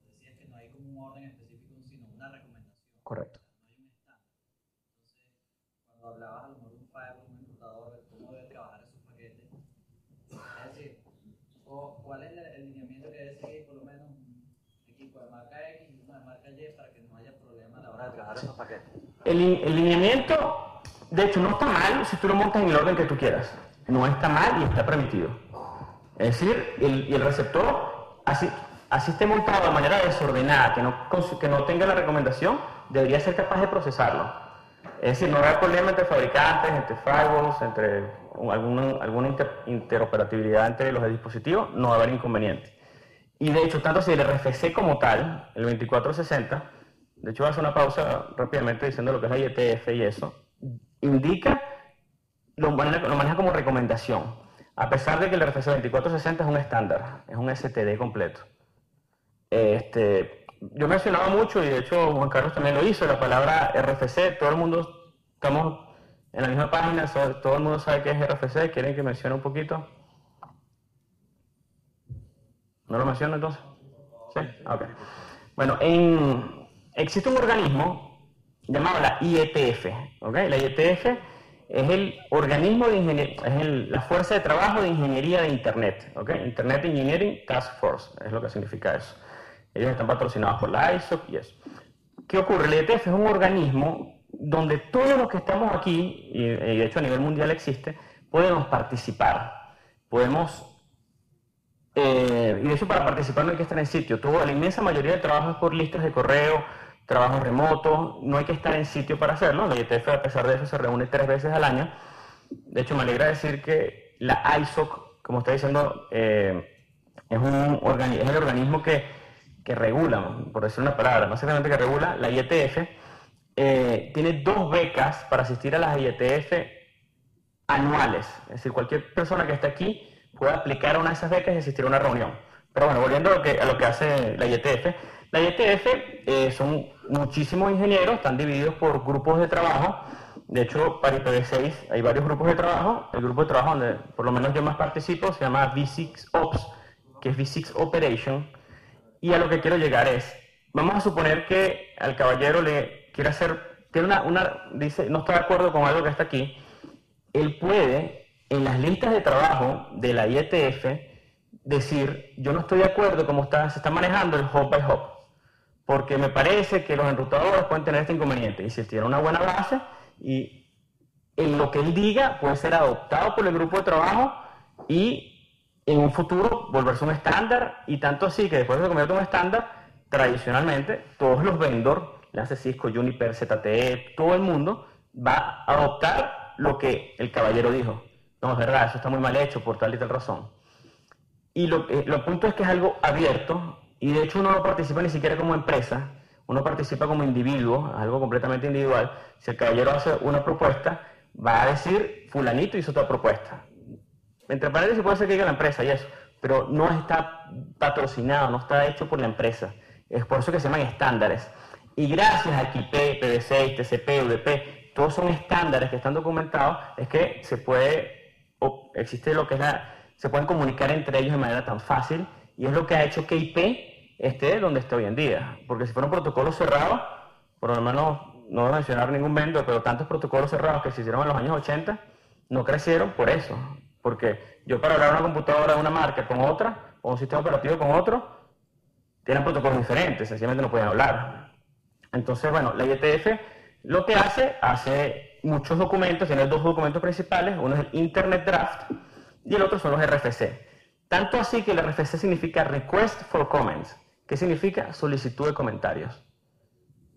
decías que no hay como un orden específico, sino una recomendación. Correcto. No hay un estándar. Entonces, cuando hablabas a lo mejor de un firewall, un enrutador, de cómo debe trabajar esos paquetes, es decir, ¿cuál es el lineamiento que debe seguir por lo menos un equipo de marca X y uno de marca Y para que no haya problema a la hora de trabajar esos paquetes? El lineamiento, de hecho, no está mal si tú lo montas en el orden que tú quieras. No está mal y está permitido. Es decir, el receptor, así esté montado de manera desordenada, que no tenga la recomendación, debería ser capaz de procesarlo. Es decir, no habrá problema entre fabricantes, entre firewalls, entre alguna interoperabilidad entre los dispositivos, no va a haber inconveniente. Y de hecho, tanto si el RFC como tal, el 2460, de hecho voy a hacer una pausa rápidamente diciendo lo que es la IETF y eso, indica, lo maneja como recomendación, a pesar de que el RFC 2460 es un estándar, es un STD completo. Yo mencionaba mucho, y de hecho Juan Carlos también lo hizo, la palabra RFC. Todo el mundo estamos en la misma página, todo el mundo sabe qué es RFC. ¿Quieren que mencione un poquito? ¿No lo menciono entonces? ¿Sí? Ok. Bueno, existe un organismo llamado la IETF. ¿Okay? La IETF es el organismo de ingeniería, la fuerza de trabajo de ingeniería de Internet. ¿Okay? Internet Engineering Task Force, es lo que significa eso. Ellos están patrocinados por la ISOC y eso. ¿Qué ocurre? La IETF es un organismo donde todos los que estamos aquí, y de hecho a nivel mundial existe, podemos participar. Y de hecho para participar no hay que estar en sitio. La inmensa mayoría del trabajo es por listas de correo, trabajo remoto, no hay que estar en sitio para hacerlo. La IETF, a pesar de eso, se reúne 3 veces al año. De hecho, me alegra decir que la ISOC, como está diciendo, es el organismo que regula, por decir una palabra, no exactamente que regula, la IETF, tiene 2 becas para asistir a las IETF anuales. Es decir, cualquier persona que esté aquí puede aplicar a una de esas becas y asistir a una reunión. Pero bueno, volviendo a lo que hace la IETF son muchísimos ingenieros, están divididos por grupos de trabajo. De hecho, para IPv6 hay varios grupos de trabajo. El grupo de trabajo donde por lo menos yo más participo se llama V6 Ops, que es V6 Operation. Y a lo que quiero llegar es, vamos a suponer que al caballero le quiere hacer, dice, no está de acuerdo con algo que está aquí. Él puede, en las listas de trabajo de la IETF, decir, yo no estoy de acuerdo cómo se está manejando el hop by hop, porque me parece que los enrutadores pueden tener este inconveniente. Y si tiene una buena base, y en lo que él diga puede ser adoptado por el grupo de trabajo y en un futuro volverse un estándar, y tanto así que después de que se convierte en un estándar, tradicionalmente todos los vendors, llámese Cisco, Juniper, ZTE, todo el mundo va a adoptar lo que el caballero dijo. No, es verdad, eso está muy mal hecho por tal y tal razón. Y lo punto es que es algo abierto, y de hecho uno no participa ni siquiera como empresa, uno participa como individuo, algo completamente individual. Si el caballero hace una propuesta, va a decir, fulanito hizo otra propuesta. Entre paréntesis puede ser que diga la empresa y eso, pero no está patrocinado, no está hecho por la empresa. Es por eso que se llaman estándares. Y gracias a que IP, IPv6, TCP, UDP, todos son estándares que están documentados, es que existe lo que es se pueden comunicar entre ellos de manera tan fácil, y es lo que ha hecho que IP esté donde está hoy en día. Porque si fuera un protocolo cerrado, por lo menos, no voy a mencionar ningún vendor, pero tantos protocolos cerrados que se hicieron en los años 80, no crecieron por eso. Porque yo para hablar una computadora de una marca con otra, o un sistema operativo con otro, tienen protocolos diferentes, sencillamente no pueden hablar. Entonces, bueno, la IETF lo que hace muchos documentos, tiene dos documentos principales, uno es el Internet Draft y el otro son los RFC. Tanto así que el RFC significa Request for Comments, que significa solicitud de comentarios.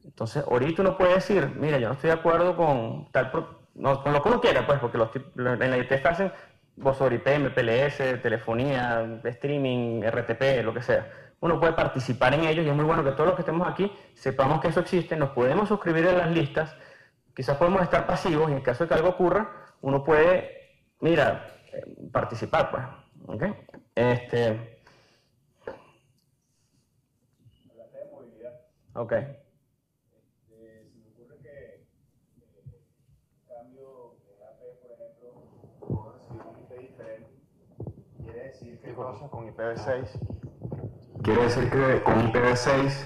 Entonces, ahorita uno puede decir, mira, yo no estoy de acuerdo con con lo que uno quiera, pues, porque en la IETF hacen voz sobre IP, MPLS, telefonía, streaming, RTP, lo que sea. Uno puede participar en ellos y es muy bueno que todos los que estemos aquí sepamos que eso existe, nos podemos suscribir a las listas, quizás podemos estar pasivos y en caso de que algo ocurra, uno puede, mira, participar, pues. ¿Okay? Hablaste de movilidad. Ok. Se me ocurre que cambio de AP, por ejemplo, puedo recibir un IP diferente. Quiere decir que cosas con IPv6. Quiere decir que con IPv6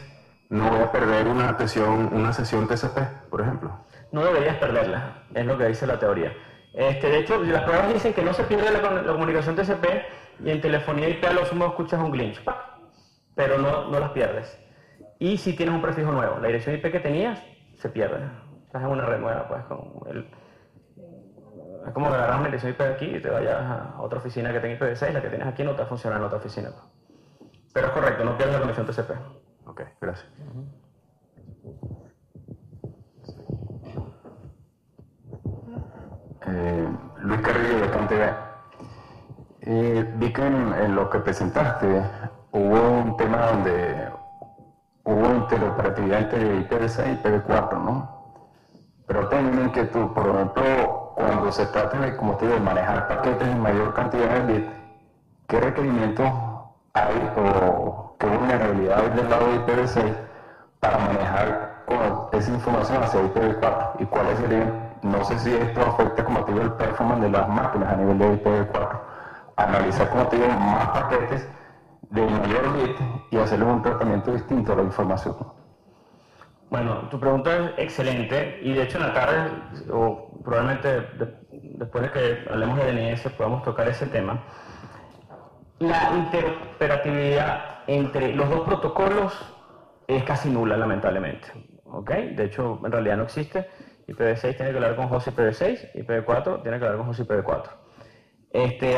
no voy a perder una sesión TCP, por ejemplo. No deberías perderla, es lo que dice la teoría. De hecho, las pruebas dicen que no se pierde la comunicación TCP y en telefonía IP a lo sumo escuchas un glitch, pero no las pierdes. Y si tienes un prefijo nuevo, la dirección IP que tenías se pierde. Estás en una red nueva, pues, es como que agarras una dirección IP de aquí y te vayas a otra oficina que tenga IPv6, la que tienes aquí no te va a funcionar en otra oficina. Pero es correcto, no pierdes la conexión TCP. Ok, gracias. Luis Carrillo de CanTV. Vi que en lo que presentaste hubo un tema donde hubo interoperatividad entre IPv6 y IPv4, ¿no? Pero tengo una inquietud, por ejemplo, cuando se trata de, como te digo, manejar paquetes en mayor cantidad de bits, ¿qué requerimientos hay o qué vulnerabilidad hay del lado de IPv6 para manejar esa información hacia IPv4? ¿Y cuáles serían? No sé si esto afecta, como te digo, el performance de las máquinas a nivel de IPv4. Analizar, como te digo, más paquetes de mayor bit y hacerles un tratamiento distinto a la información. Bueno, tu pregunta es excelente y de hecho en la tarde, o probablemente después de que hablemos de DNS, podamos tocar ese tema. La interoperatividad entre los dos protocolos es casi nula, lamentablemente. ¿Ok? De hecho, en realidad no existe. IPv6 tiene que hablar con host IPv6, IPv4 tiene que hablar con host IPv4.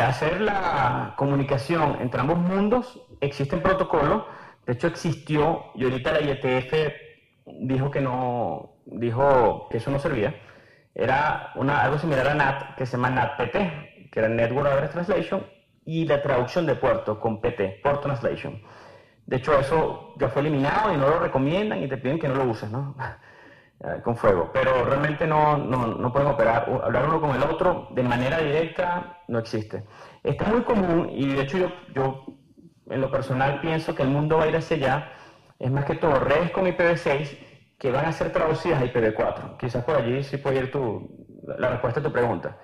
Hacer la comunicación entre ambos mundos, existen protocolos, de hecho existió, y ahorita la IETF dijo que eso no servía. Era algo similar a NAT, que se llama NATPT, que era Network Address Translation, y la traducción de puerto con PT, Port Translation. De hecho, eso ya fue eliminado y no lo recomiendan y te piden que no lo uses, ¿no? Con fuego. Pero realmente no pueden operar, hablar uno con el otro de manera directa, no existe. Está muy común y de hecho yo en lo personal pienso que el mundo va a ir hacia allá, es más que todo redes con IPv6 que van a ser traducidas a IPv4. Quizás por allí sí puede ir la respuesta a tu pregunta.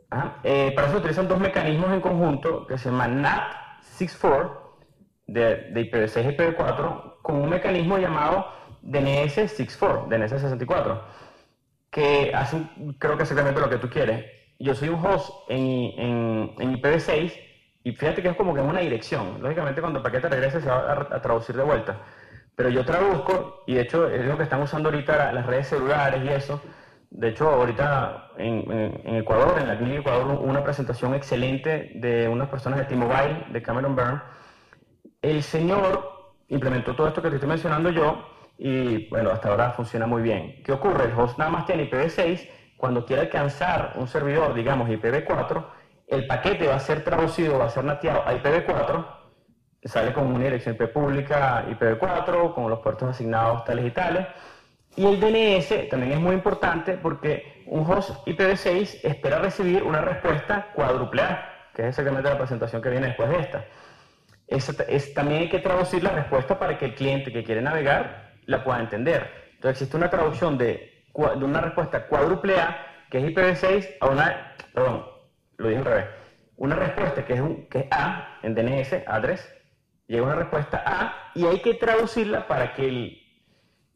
Para eso se utilizan dos mecanismos en conjunto que se llaman NAT64 de IPv6 y IPv4 con un mecanismo llamado DNS64, DNS64, que hace creo que exactamente lo que tú quieres. Yo soy un host en IPv6 y fíjate que es como que en una dirección. Lógicamente cuando el paquete regrese se va a traducir de vuelta. Pero yo traduzco, y de hecho es lo que están usando ahorita las redes celulares y eso. De hecho, ahorita en Ecuador, en la clínica de Ecuador, hubo una presentación excelente de unas personas de T-Mobile, de Cameron Byrne. El señor implementó todo esto que te estoy mencionando yo y, bueno, hasta ahora funciona muy bien. ¿Qué ocurre? El host nada más tiene IPv6. Cuando quiere alcanzar un servidor, digamos IPv4, el paquete va a ser traducido, va a ser nateado a IPv4, sale con una dirección IP pública IPv4, con los puertos asignados tales y tales. Y el DNS también es muy importante porque un host IPv6 espera recibir una respuesta cuádruple A, que es exactamente la presentación que viene después de esta. También hay que traducir la respuesta para que el cliente que quiere navegar la pueda entender. Entonces existe una traducción de una respuesta cuádruple A, que es IPv6, a una, perdón, lo dije al revés, una respuesta que es A, en DNS, address, llega una respuesta A, y hay que traducirla para que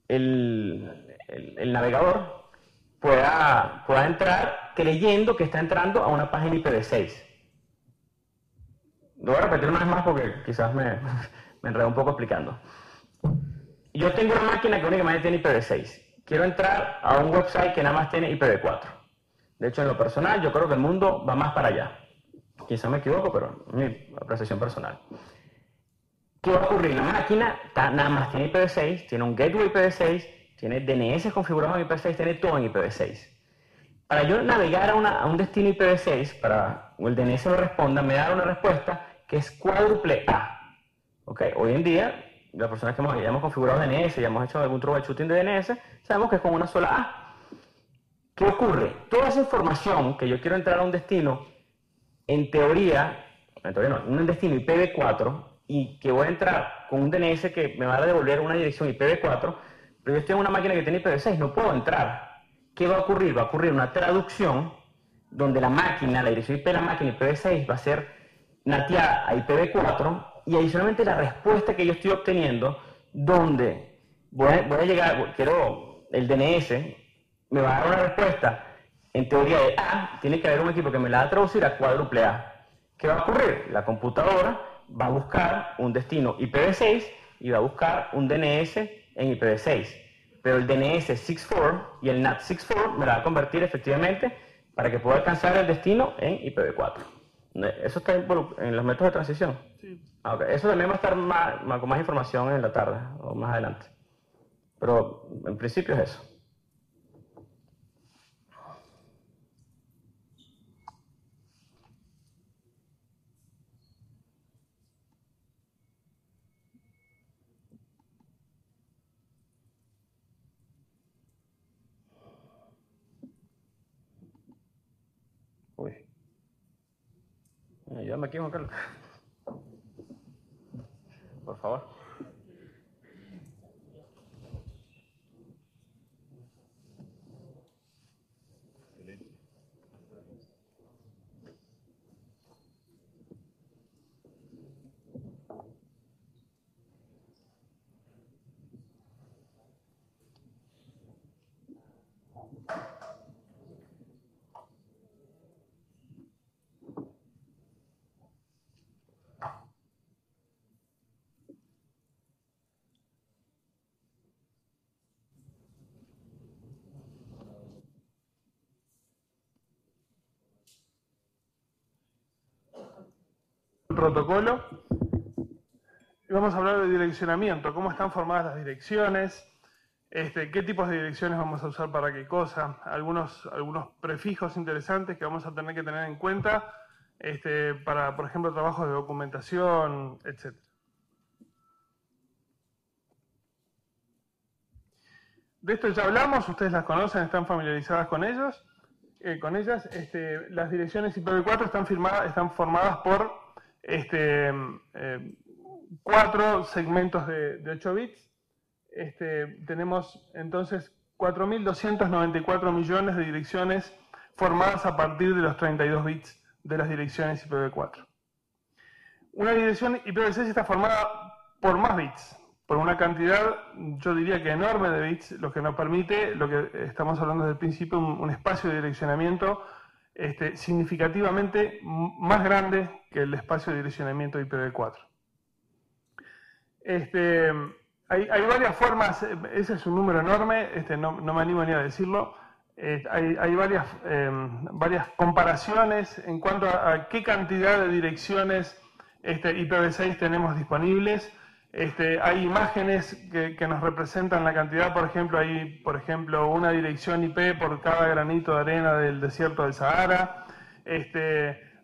el navegador pueda entrar creyendo que está entrando a una página IPv6. Lo voy a repetir una vez más porque quizás me enredo un poco explicando. Yo tengo una máquina que únicamente tiene IPv6. Quiero entrar a un website que nada más tiene IPv4. De hecho, en lo personal, yo creo que el mundo va más para allá. Quizás me equivoco, pero es mi apreciación personal. ¿Qué va a ocurrir? La máquina nada más tiene IPv6, tiene un gateway IPv6, tiene DNS configurado en IPv6, tiene todo en IPv6. Para yo navegar a un destino IPv6, para que el DNS me responda, me da una respuesta que es cuádruple A. ¿Okay? Hoy en día, las personas que ya hemos configurado DNS, ya hemos hecho algún troubleshooting de DNS, sabemos que es con una sola A. ¿Qué ocurre? Toda esa información que yo quiero entrar a un destino, en teoría no, un destino IPv4, y que voy a entrar con un DNS que me va a devolver una dirección IPv4, pero yo estoy en una máquina que tiene IPv6, no puedo entrar. ¿Qué va a ocurrir? Va a ocurrir una traducción donde la dirección IP de la máquina IPv6 va a ser nateada a IPv4, y adicionalmente la respuesta que yo estoy obteniendo, donde voy a llegar, quiero el DNS, me va a dar una respuesta en teoría de A, tiene que haber un equipo que me la va a traducir a cuádruple A. ¿Qué va a ocurrir? La computadora va a buscar un destino IPv6 y va a buscar un DNS en IPv6. Pero el DNS 64 y el NAT 64 me la va a convertir efectivamente para que pueda alcanzar el destino en IPv4. ¿Eso está en los métodos de transición? Sí. Okay. Eso también va a estar con más información en la tarde o más adelante. Pero en principio es eso. Uy. Ayúdame aquí, Juan Carlos. Por favor. Protocolo, y vamos a hablar de direccionamiento, cómo están formadas las direcciones, qué tipos de direcciones vamos a usar para qué cosa, algunos prefijos interesantes que vamos a tener que tener en cuenta para, por ejemplo, trabajos de documentación, etc. De esto ya hablamos, ustedes las conocen, están familiarizadas con ellos. Con ellas, las direcciones IPv4 están formadas por 4 segmentos de 8 bits. Tenemos entonces 4.294 millones de direcciones formadas a partir de los 32 bits de las direcciones IPv4. Una dirección IPv6 está formada por más bits, por una cantidad, yo diría que enorme de bits, lo que nos permite, lo que estamos hablando desde el principio, un espacio de direccionamiento significativamente más grande que el espacio de direccionamiento IPv4. Hay varias formas, ese es un número enorme, no me animo ni a decirlo. Hay varias comparaciones en cuanto a qué cantidad de direcciones IPv6 tenemos disponibles. Hay imágenes que nos representan la cantidad, por ejemplo, hay una dirección IP por cada granito de arena del desierto del Sahara.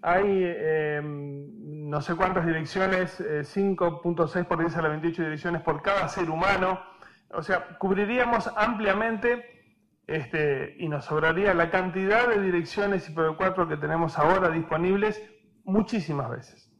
Hay no sé cuántas direcciones, 5.6 por 10 a la 28 direcciones por cada ser humano. O sea, cubriríamos ampliamente y nos sobraría la cantidad de direcciones IPv4 que tenemos ahora disponibles muchísimas veces.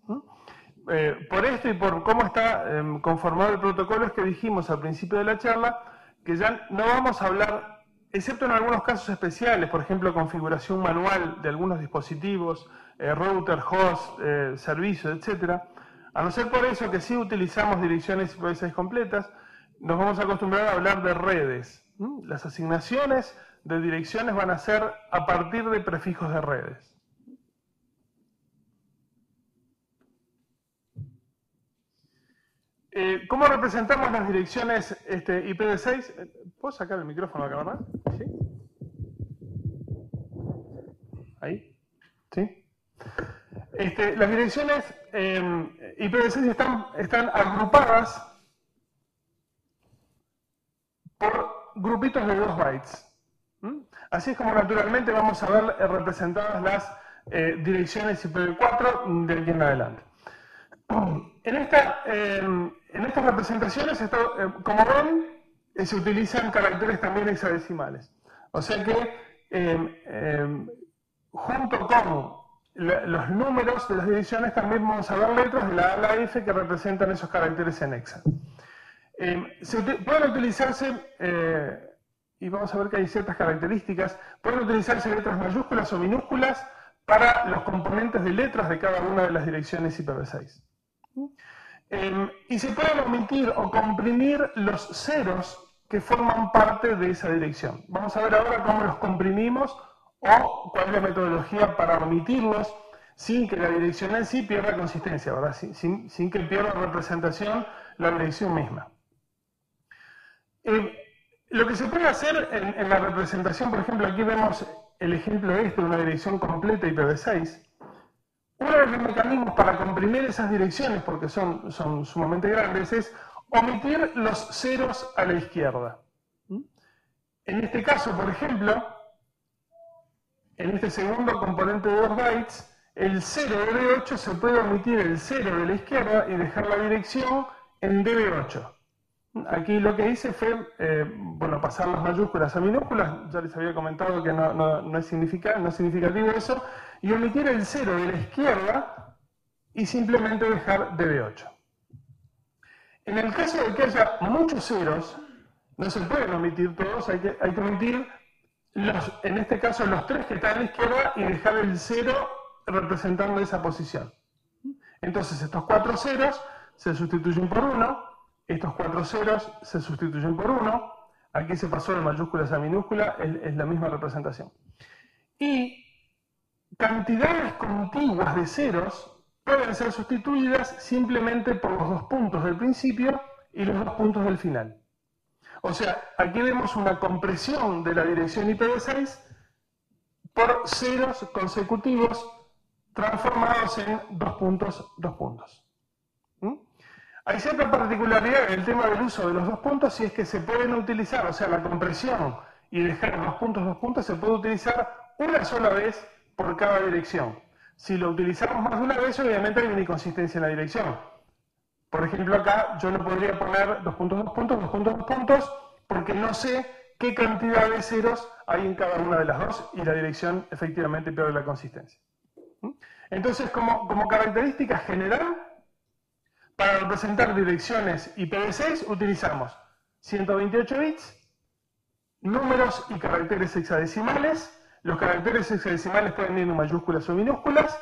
por esto y por cómo está conformado el protocolo es que dijimos al principio de la charla que ya no vamos a hablar, excepto en algunos casos especiales, por ejemplo, configuración manual de algunos dispositivos, router, host, servicio, etc. A no ser por eso que sí utilizamos direcciones IPv6 completas, nos vamos a acostumbrar a hablar de redes. Las asignaciones de direcciones van a ser a partir de prefijos de redes. ¿Cómo representamos las direcciones IPv6? ¿Puedo sacar el micrófono acá, verdad? ¿Sí? ¿Ahí? ¿Sí? Las direcciones IPv6 están agrupadas por grupitos de 2 bytes. Así es como naturalmente vamos a ver representadas las direcciones IPv4 de aquí en adelante. En estas representaciones, como ven, se utilizan caracteres también hexadecimales. O sea que junto con los números de las direcciones también vamos a ver letras de la A a la F que representan esos caracteres en hexa. Pueden utilizarse, y vamos a ver que hay ciertas características, pueden utilizarse letras mayúsculas o minúsculas para los componentes de letras de cada una de las direcciones IPv6. Y se pueden omitir o comprimir los ceros que forman parte de esa dirección. Vamos a ver ahora cómo los comprimimos o cuál es la metodología para omitirlos sin que la dirección en sí pierda consistencia, ¿verdad? Sin que pierda representación la dirección misma. Lo que se puede hacer en la representación, por ejemplo, aquí vemos el ejemplo de una dirección completa IPv6. Uno de los mecanismos para comprimir esas direcciones, porque son sumamente grandes, es omitir los ceros a la izquierda. En este caso, por ejemplo, en este segundo componente de 2 bytes, el 0 de DB8 se puede omitir el 0 de la izquierda y dejar la dirección en DB8. Aquí lo que hice fue, pasar las mayúsculas a minúsculas, ya les había comentado que no es significativo eso, y omitir el 0 de la izquierda y simplemente dejar DB8. En el caso de que haya muchos ceros, no se pueden omitir todos, hay que omitir, en este caso, los 3 que están a la izquierda y dejar el 0 representando esa posición. Entonces estos 4 ceros se sustituyen por 1, estos 4 ceros se sustituyen por 1, aquí se pasó de mayúsculas a minúsculas, es la misma representación. Y cantidades contiguas de ceros pueden ser sustituidas simplemente por los 2 puntos del principio y los 2 puntos del final. O sea, aquí vemos una compresión de la dirección IPv6 por ceros consecutivos transformados en 2 puntos, 2 puntos. Hay cierta particularidad en el tema del uso de los 2 puntos si es que se pueden utilizar, o sea, la compresión y dejar 2 puntos se puede utilizar una sola vez por cada dirección. Si lo utilizamos más de una vez, obviamente hay una inconsistencia en la dirección. Por ejemplo, acá yo no podría poner 2 puntos, 2 puntos, 2 puntos, 2 puntos, porque no sé qué cantidad de ceros hay en cada una de las dos y la dirección efectivamente pierde la consistencia. Entonces, como característica general, para representar direcciones IPv6 utilizamos 128 bits, números y caracteres hexadecimales. Los caracteres hexadecimales pueden ir en mayúsculas o minúsculas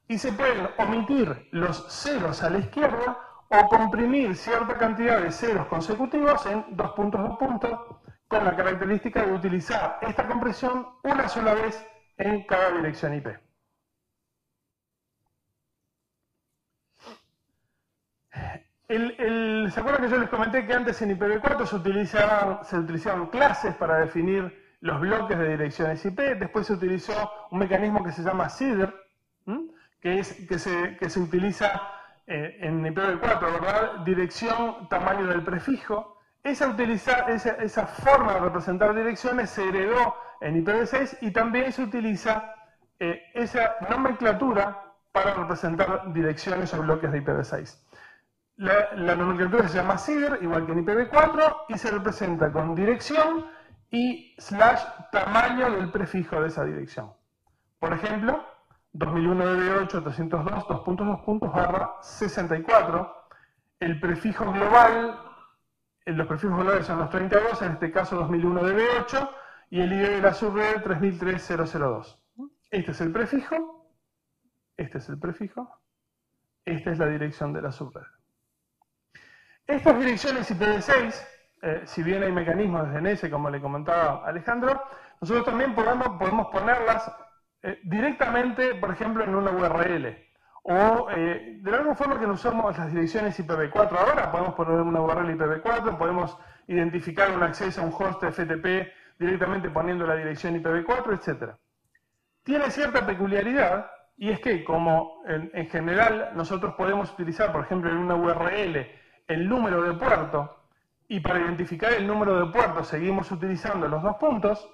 y se pueden omitir los ceros a la izquierda o comprimir cierta cantidad de ceros consecutivos en 2 puntos, 2 puntos, con la característica de utilizar esta compresión una sola vez en cada dirección IP. ¿Se acuerdan que yo les comenté que antes en IPv4 se utilizaban clases para definir los bloques de direcciones IP? Después se utilizó un mecanismo que se llama CIDR, que se utiliza en IPv4, ¿verdad? Dirección, tamaño del prefijo. Esa forma de representar direcciones se heredó en IPv6 y también se utiliza esa nomenclatura para representar direcciones o bloques de IPv6. La nomenclatura se llama CIDR, igual que en IPv4, y se representa con dirección y / tamaño del prefijo de esa dirección. Por ejemplo, 2001-DB8, 302, 2.2 barra 64. El prefijo global, los prefijos globales son los 32, en este caso 2001-DB8, y el ID de la subred 3003-002. Este es el prefijo, este es el prefijo, esta es la dirección de la subred. Estas direcciones IPv6, si bien hay mecanismos de DNS, como le comentaba Alejandro, nosotros también podemos ponerlas directamente, por ejemplo, en una URL. O de la misma forma que usamos las direcciones IPv4 ahora, podemos poner una URL IPv4, podemos identificar un acceso a un host FTP directamente poniendo la dirección IPv4, etc. Tiene cierta peculiaridad, y es que como en general nosotros podemos utilizar, por ejemplo, en una URL el número de puerto, y para identificar el número de puerto seguimos utilizando los dos puntos,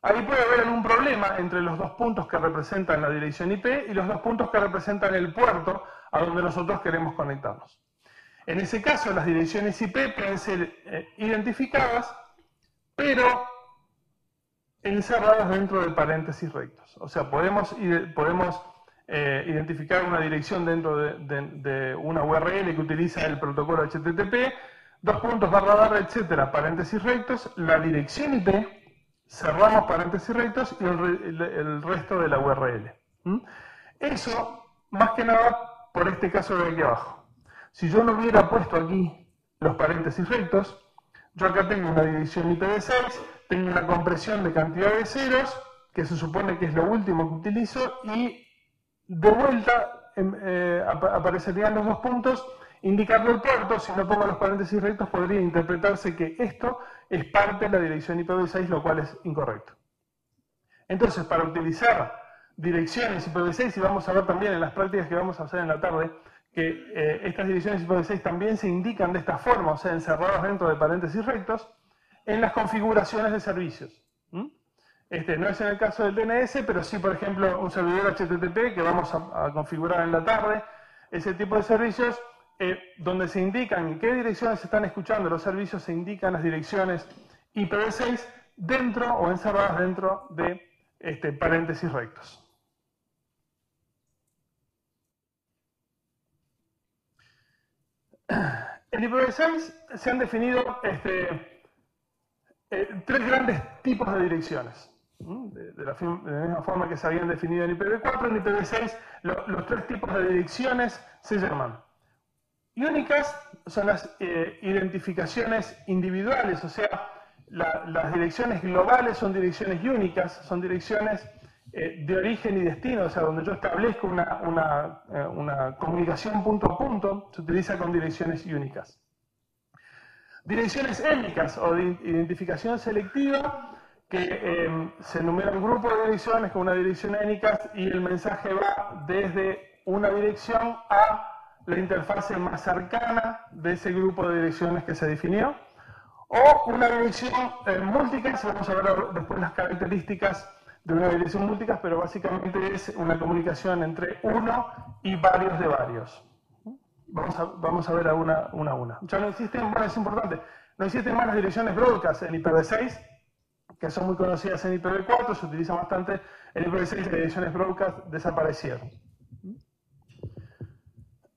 ahí puede haber algún problema entre los dos puntos que representan la dirección IP y los dos puntos que representan el puerto a donde nosotros queremos conectarnos. En ese caso, las direcciones IP pueden ser identificadas, pero encerradas dentro de paréntesis rectos. O sea, podemos identificar una dirección dentro de una URL que utiliza el protocolo HTTP, dos puntos, barra, barra, etcétera, paréntesis rectos, la dirección IP, cerramos paréntesis rectos y el resto de la URL. Eso, más que nada, por este caso de aquí abajo. Si yo no hubiera puesto aquí los paréntesis rectos, yo acá tengo una dirección IPv6, tengo una compresión de cantidad de ceros, que se supone que es lo último que utilizo, y de vuelta aparecerían los dos puntos, indicando el puerto. Si no pongo los paréntesis rectos, podría interpretarse que esto es parte de la dirección IPv6, lo cual es incorrecto. Entonces, para utilizar direcciones IPv6, y vamos a ver también en las prácticas que vamos a hacer en la tarde, que estas direcciones IPv6 también se indican de esta forma, o sea, encerradas dentro de paréntesis rectos, en las configuraciones de servicios. No es en el caso del DNS, pero sí, por ejemplo, un servidor HTTP que vamos a configurar en la tarde, ese tipo de servicios, donde se indican en qué direcciones se están escuchando los servicios, se indican las direcciones IPv6 dentro o encerradas dentro de paréntesis rectos. En IPv6 se han definido tres grandes tipos de direcciones. De la misma forma que se habían definido en IPv4, en IPv6 los tres tipos de direcciones se llaman únicas, son las identificaciones individuales, o sea, las direcciones globales son direcciones únicas, son direcciones de origen y destino, o sea, donde yo establezco una comunicación punto a punto, se utiliza con direcciones únicas. Direcciones étnicas o de identificación selectiva, que se enumera un grupo de direcciones con una dirección étnica y el mensaje va desde una dirección a la interfase más cercana de ese grupo de direcciones que se definió. O una dirección multicast, vamos a ver después las características de una dirección multicast, pero básicamente es una comunicación entre uno y varios de varios. Vamos a ver a una. Ya no existen, bueno, es importante, no existen más las direcciones broadcast en IPv6, que son muy conocidas en IPv4, se utilizan bastante en IPv6, las direcciones broadcast desaparecieron.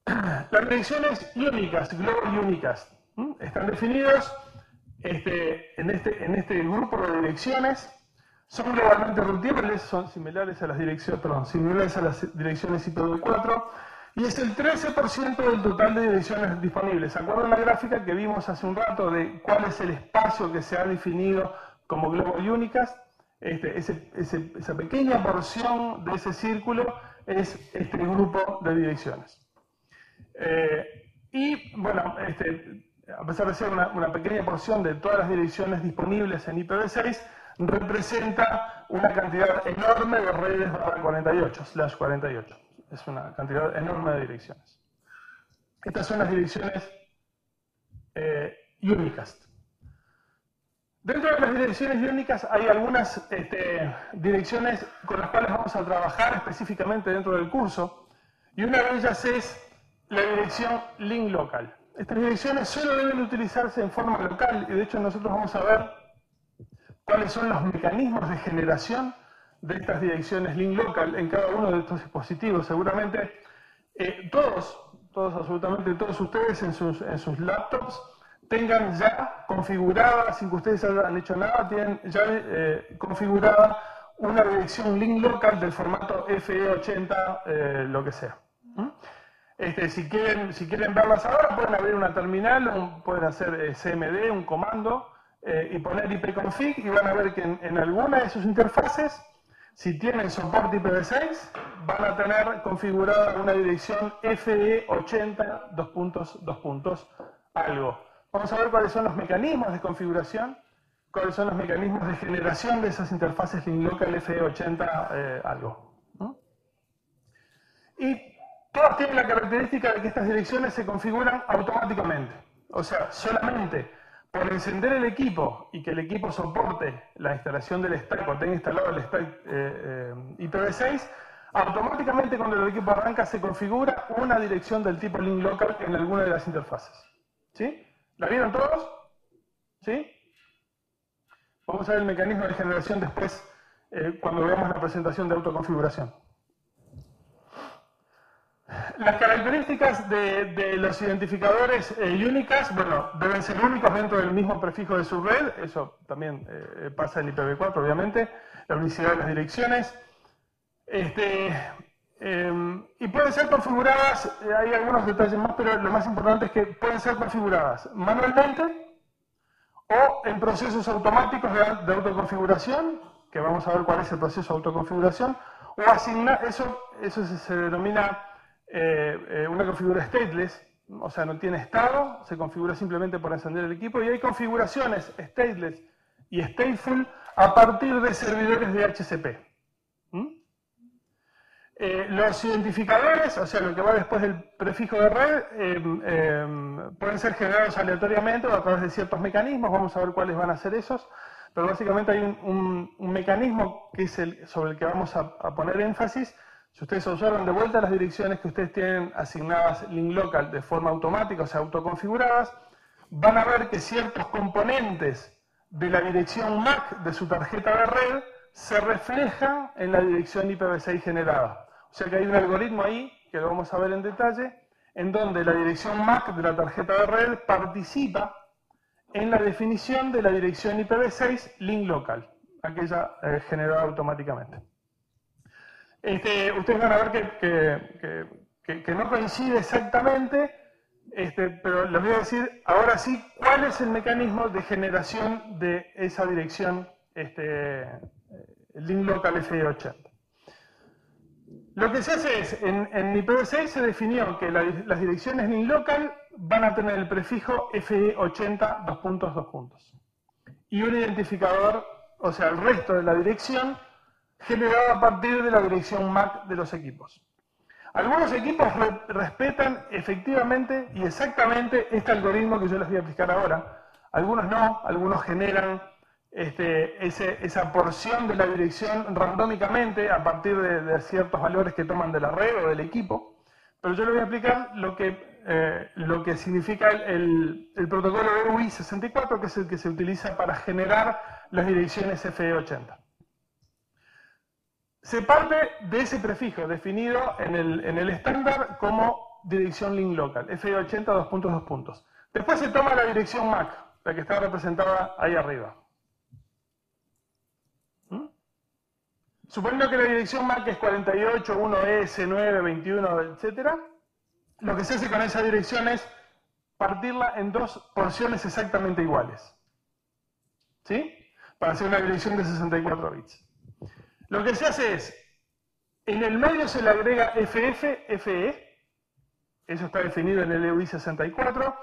Las direcciones únicas, global unicast, están definidas en este grupo de direcciones, son globalmente routables, son similares a las direcciones IPv4, y es el 13% del total de direcciones disponibles. ¿Se acuerdan la gráfica que vimos hace un rato de cuál es el espacio que se ha definido como Global Unicast? Esa pequeña porción de ese círculo es este grupo de direcciones. Y bueno, a pesar de ser una pequeña porción de todas las direcciones disponibles en IPv6, representa una cantidad enorme de redes /48. Es una cantidad enorme de direcciones. Estas son las direcciones unicast. Dentro de las direcciones únicas hay algunas direcciones con las cuales vamos a trabajar específicamente dentro del curso, y una de ellas es la dirección link local. Estas direcciones solo deben utilizarse en forma local, y de hecho nosotros vamos a ver cuáles son los mecanismos de generación de estas direcciones link local en cada uno de estos dispositivos. Seguramente todos, absolutamente todos ustedes en sus laptops tengan ya configurada, sin que ustedes hayan hecho nada, tienen ya configurada una dirección link local del formato FE80, lo que sea. Si quieren verlas ahora, pueden abrir una terminal, pueden hacer CMD, un comando, y poner ipconfig, y van a ver que en alguna de sus interfaces, si tienen soporte IPv6, van a tener configurada una dirección FE80 algo. Vamos a ver cuáles son los mecanismos de configuración, cuáles son los mecanismos de generación de esas interfaces link local FE80 algo. Y todas tienen la característica de que estas direcciones se configuran automáticamente. O sea, solamente por encender el equipo y que el equipo soporte la instalación del stack o tenga instalado el stack IPv6, automáticamente cuando el equipo arranca se configura una dirección del tipo link local en alguna de las interfaces. ¿Sí? ¿La vieron todos? ¿Sí? Vamos a ver el mecanismo de generación después cuando veamos la presentación de autoconfiguración. Las características de los identificadores Unicast, bueno, deben ser únicos dentro del mismo prefijo de su red, eso también pasa en IPv4, obviamente, la unicidad de las direcciones. Y pueden ser configuradas, hay algunos detalles más, pero lo más importante es que pueden ser configuradas manualmente o en procesos automáticos de autoconfiguración, que vamos a ver cuál es el proceso de autoconfiguración, o asignar, eso se denomina una configuración stateless, o sea, no tiene estado, se configura simplemente por encender el equipo, y hay configuraciones stateless y stateful a partir de servidores de HCP. Los identificadores, o sea, lo que va después del prefijo de red, pueden ser generados aleatoriamente o a través de ciertos mecanismos, vamos a ver cuáles van a ser esos, pero básicamente hay un mecanismo que es sobre el que vamos a poner énfasis. Si ustedes observan de vuelta las direcciones que ustedes tienen asignadas link local de forma automática, o sea, autoconfiguradas, van a ver que ciertos componentes de la dirección MAC de su tarjeta de red se reflejan en la dirección IPv6 generada. O sea que hay un algoritmo ahí, que lo vamos a ver en detalle, en donde la dirección MAC de la tarjeta de red participa en la definición de la dirección IPv6 link local, aquella generada automáticamente. Ustedes van a ver que no coincide exactamente, pero les voy a decir ahora sí cuál es el mecanismo de generación de esa dirección link local FE80. Lo que se hace es, en IPv6 se definió que las direcciones link local van a tener el prefijo FE80 y un identificador, o sea, el resto de la dirección generada a partir de la dirección MAC de los equipos. Algunos equipos respetan efectivamente y exactamente este algoritmo que yo les voy a explicar ahora. Algunos no, algunos generan esa porción de la dirección randómicamente a partir de ciertos valores que toman de la red o del equipo. Pero yo les voy a explicar lo que significa el protocolo EUI64, que es el que se utiliza para generar las direcciones FE80. Se parte de ese prefijo definido en el estándar como dirección link local, FE80 . Después se toma la dirección MAC, la que está representada ahí arriba. Suponiendo que la dirección MAC es 48, 1S, 9, 21, etc., lo que se hace con esa dirección es partirla en dos porciones exactamente iguales. ¿Sí? Para hacer una dirección de 64 bits. Lo que se hace es, en el medio se le agrega FF, FE, eso está definido en el EUI64,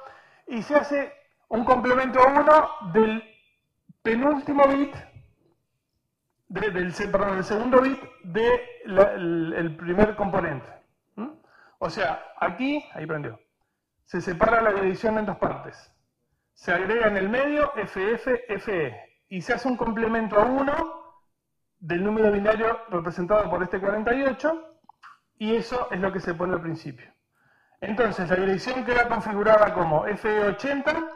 y se hace un complemento a 1 del penúltimo bit, del segundo bit del primer componente. O sea, aquí, ahí prendió, se separa la dirección en dos partes. Se agrega en el medio FF, FE, y se hace un complemento a 1 del número binario representado por este 48, y eso es lo que se pone al principio. Entonces, la dirección queda configurada como FE80,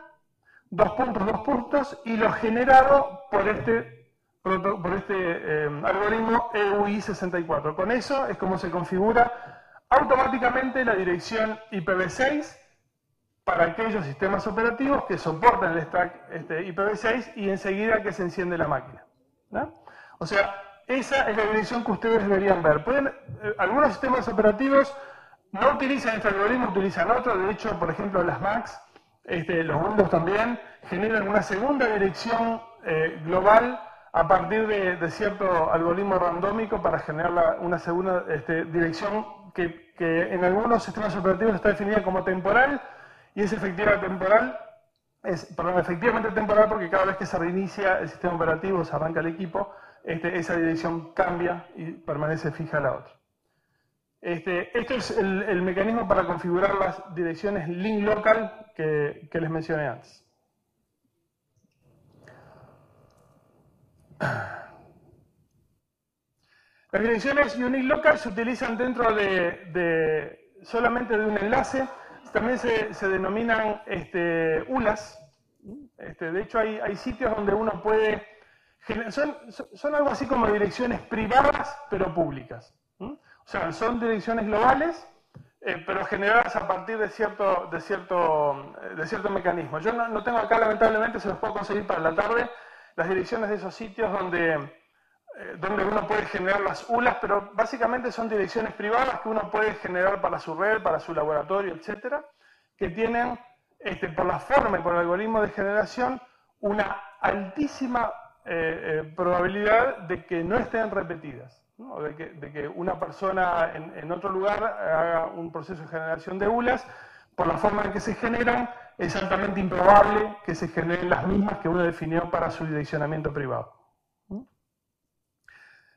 y lo generado por este algoritmo EUI64. Con eso es como se configura automáticamente la dirección IPv6 para aquellos sistemas operativos que soportan el stack IPv6 y enseguida que se enciende la máquina, ¿no? O sea, esa es la dirección que ustedes deberían ver. Algunos sistemas operativos no utilizan este algoritmo, utilizan otro. De hecho, por ejemplo, las Macs, los Windows también, generan una segunda dirección global a partir de cierto algoritmo randómico para generar una segunda dirección que en algunos sistemas operativos está definida como temporal y es efectivamente temporal porque cada vez que se reinicia el sistema operativo, se arranca el equipo, esa dirección cambia y permanece fija la otra. Esto es el mecanismo para configurar las direcciones link local que les mencioné antes. Las direcciones unique local se utilizan dentro solamente de un enlace. También se denominan ULAs. De hecho, hay sitios donde uno puede... Son algo así como direcciones privadas, pero públicas. O sea, son direcciones globales, pero generadas a partir de cierto mecanismo. Yo no tengo acá, lamentablemente, se los puedo conseguir para la tarde, las direcciones de esos sitios donde uno puede generar las ULAs, pero básicamente son direcciones privadas que uno puede generar para su red, para su laboratorio, etcétera, que tienen, por la forma y por el algoritmo de generación, una altísima probabilidad de que no estén repetidas, ¿no? De que una persona en otro lugar haga un proceso de generación de ULAs, por la forma en que se generan, es altamente improbable que se generen las mismas que uno definió para su direccionamiento privado.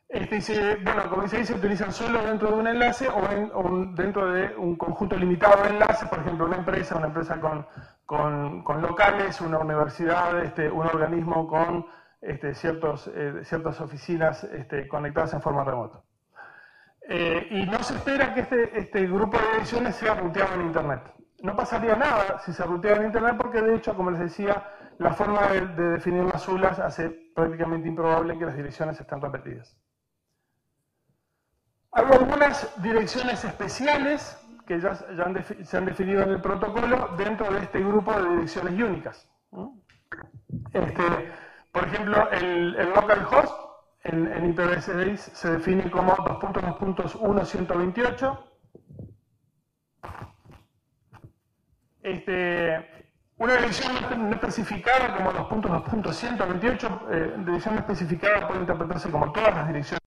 Como dice ahí, se utilizan solo dentro de un enlace o dentro de un conjunto limitado de enlaces, por ejemplo, una empresa con locales, una universidad, un organismo con ciertas oficinas conectadas en forma remota. Y no se espera que este grupo de direcciones sea ruteado en Internet. No pasaría nada si se ruteara en Internet porque, de hecho, como les decía, la forma de definir las ULAs hace prácticamente improbable que las direcciones estén repetidas. Hay algunas direcciones especiales que se han definido en el protocolo dentro de este grupo de direcciones únicas. Por ejemplo, el localhost en IPv6 se define como 2.2.1.128. Una dirección no especificada como 2.2.128, dirección no especificada puede interpretarse como todas las direcciones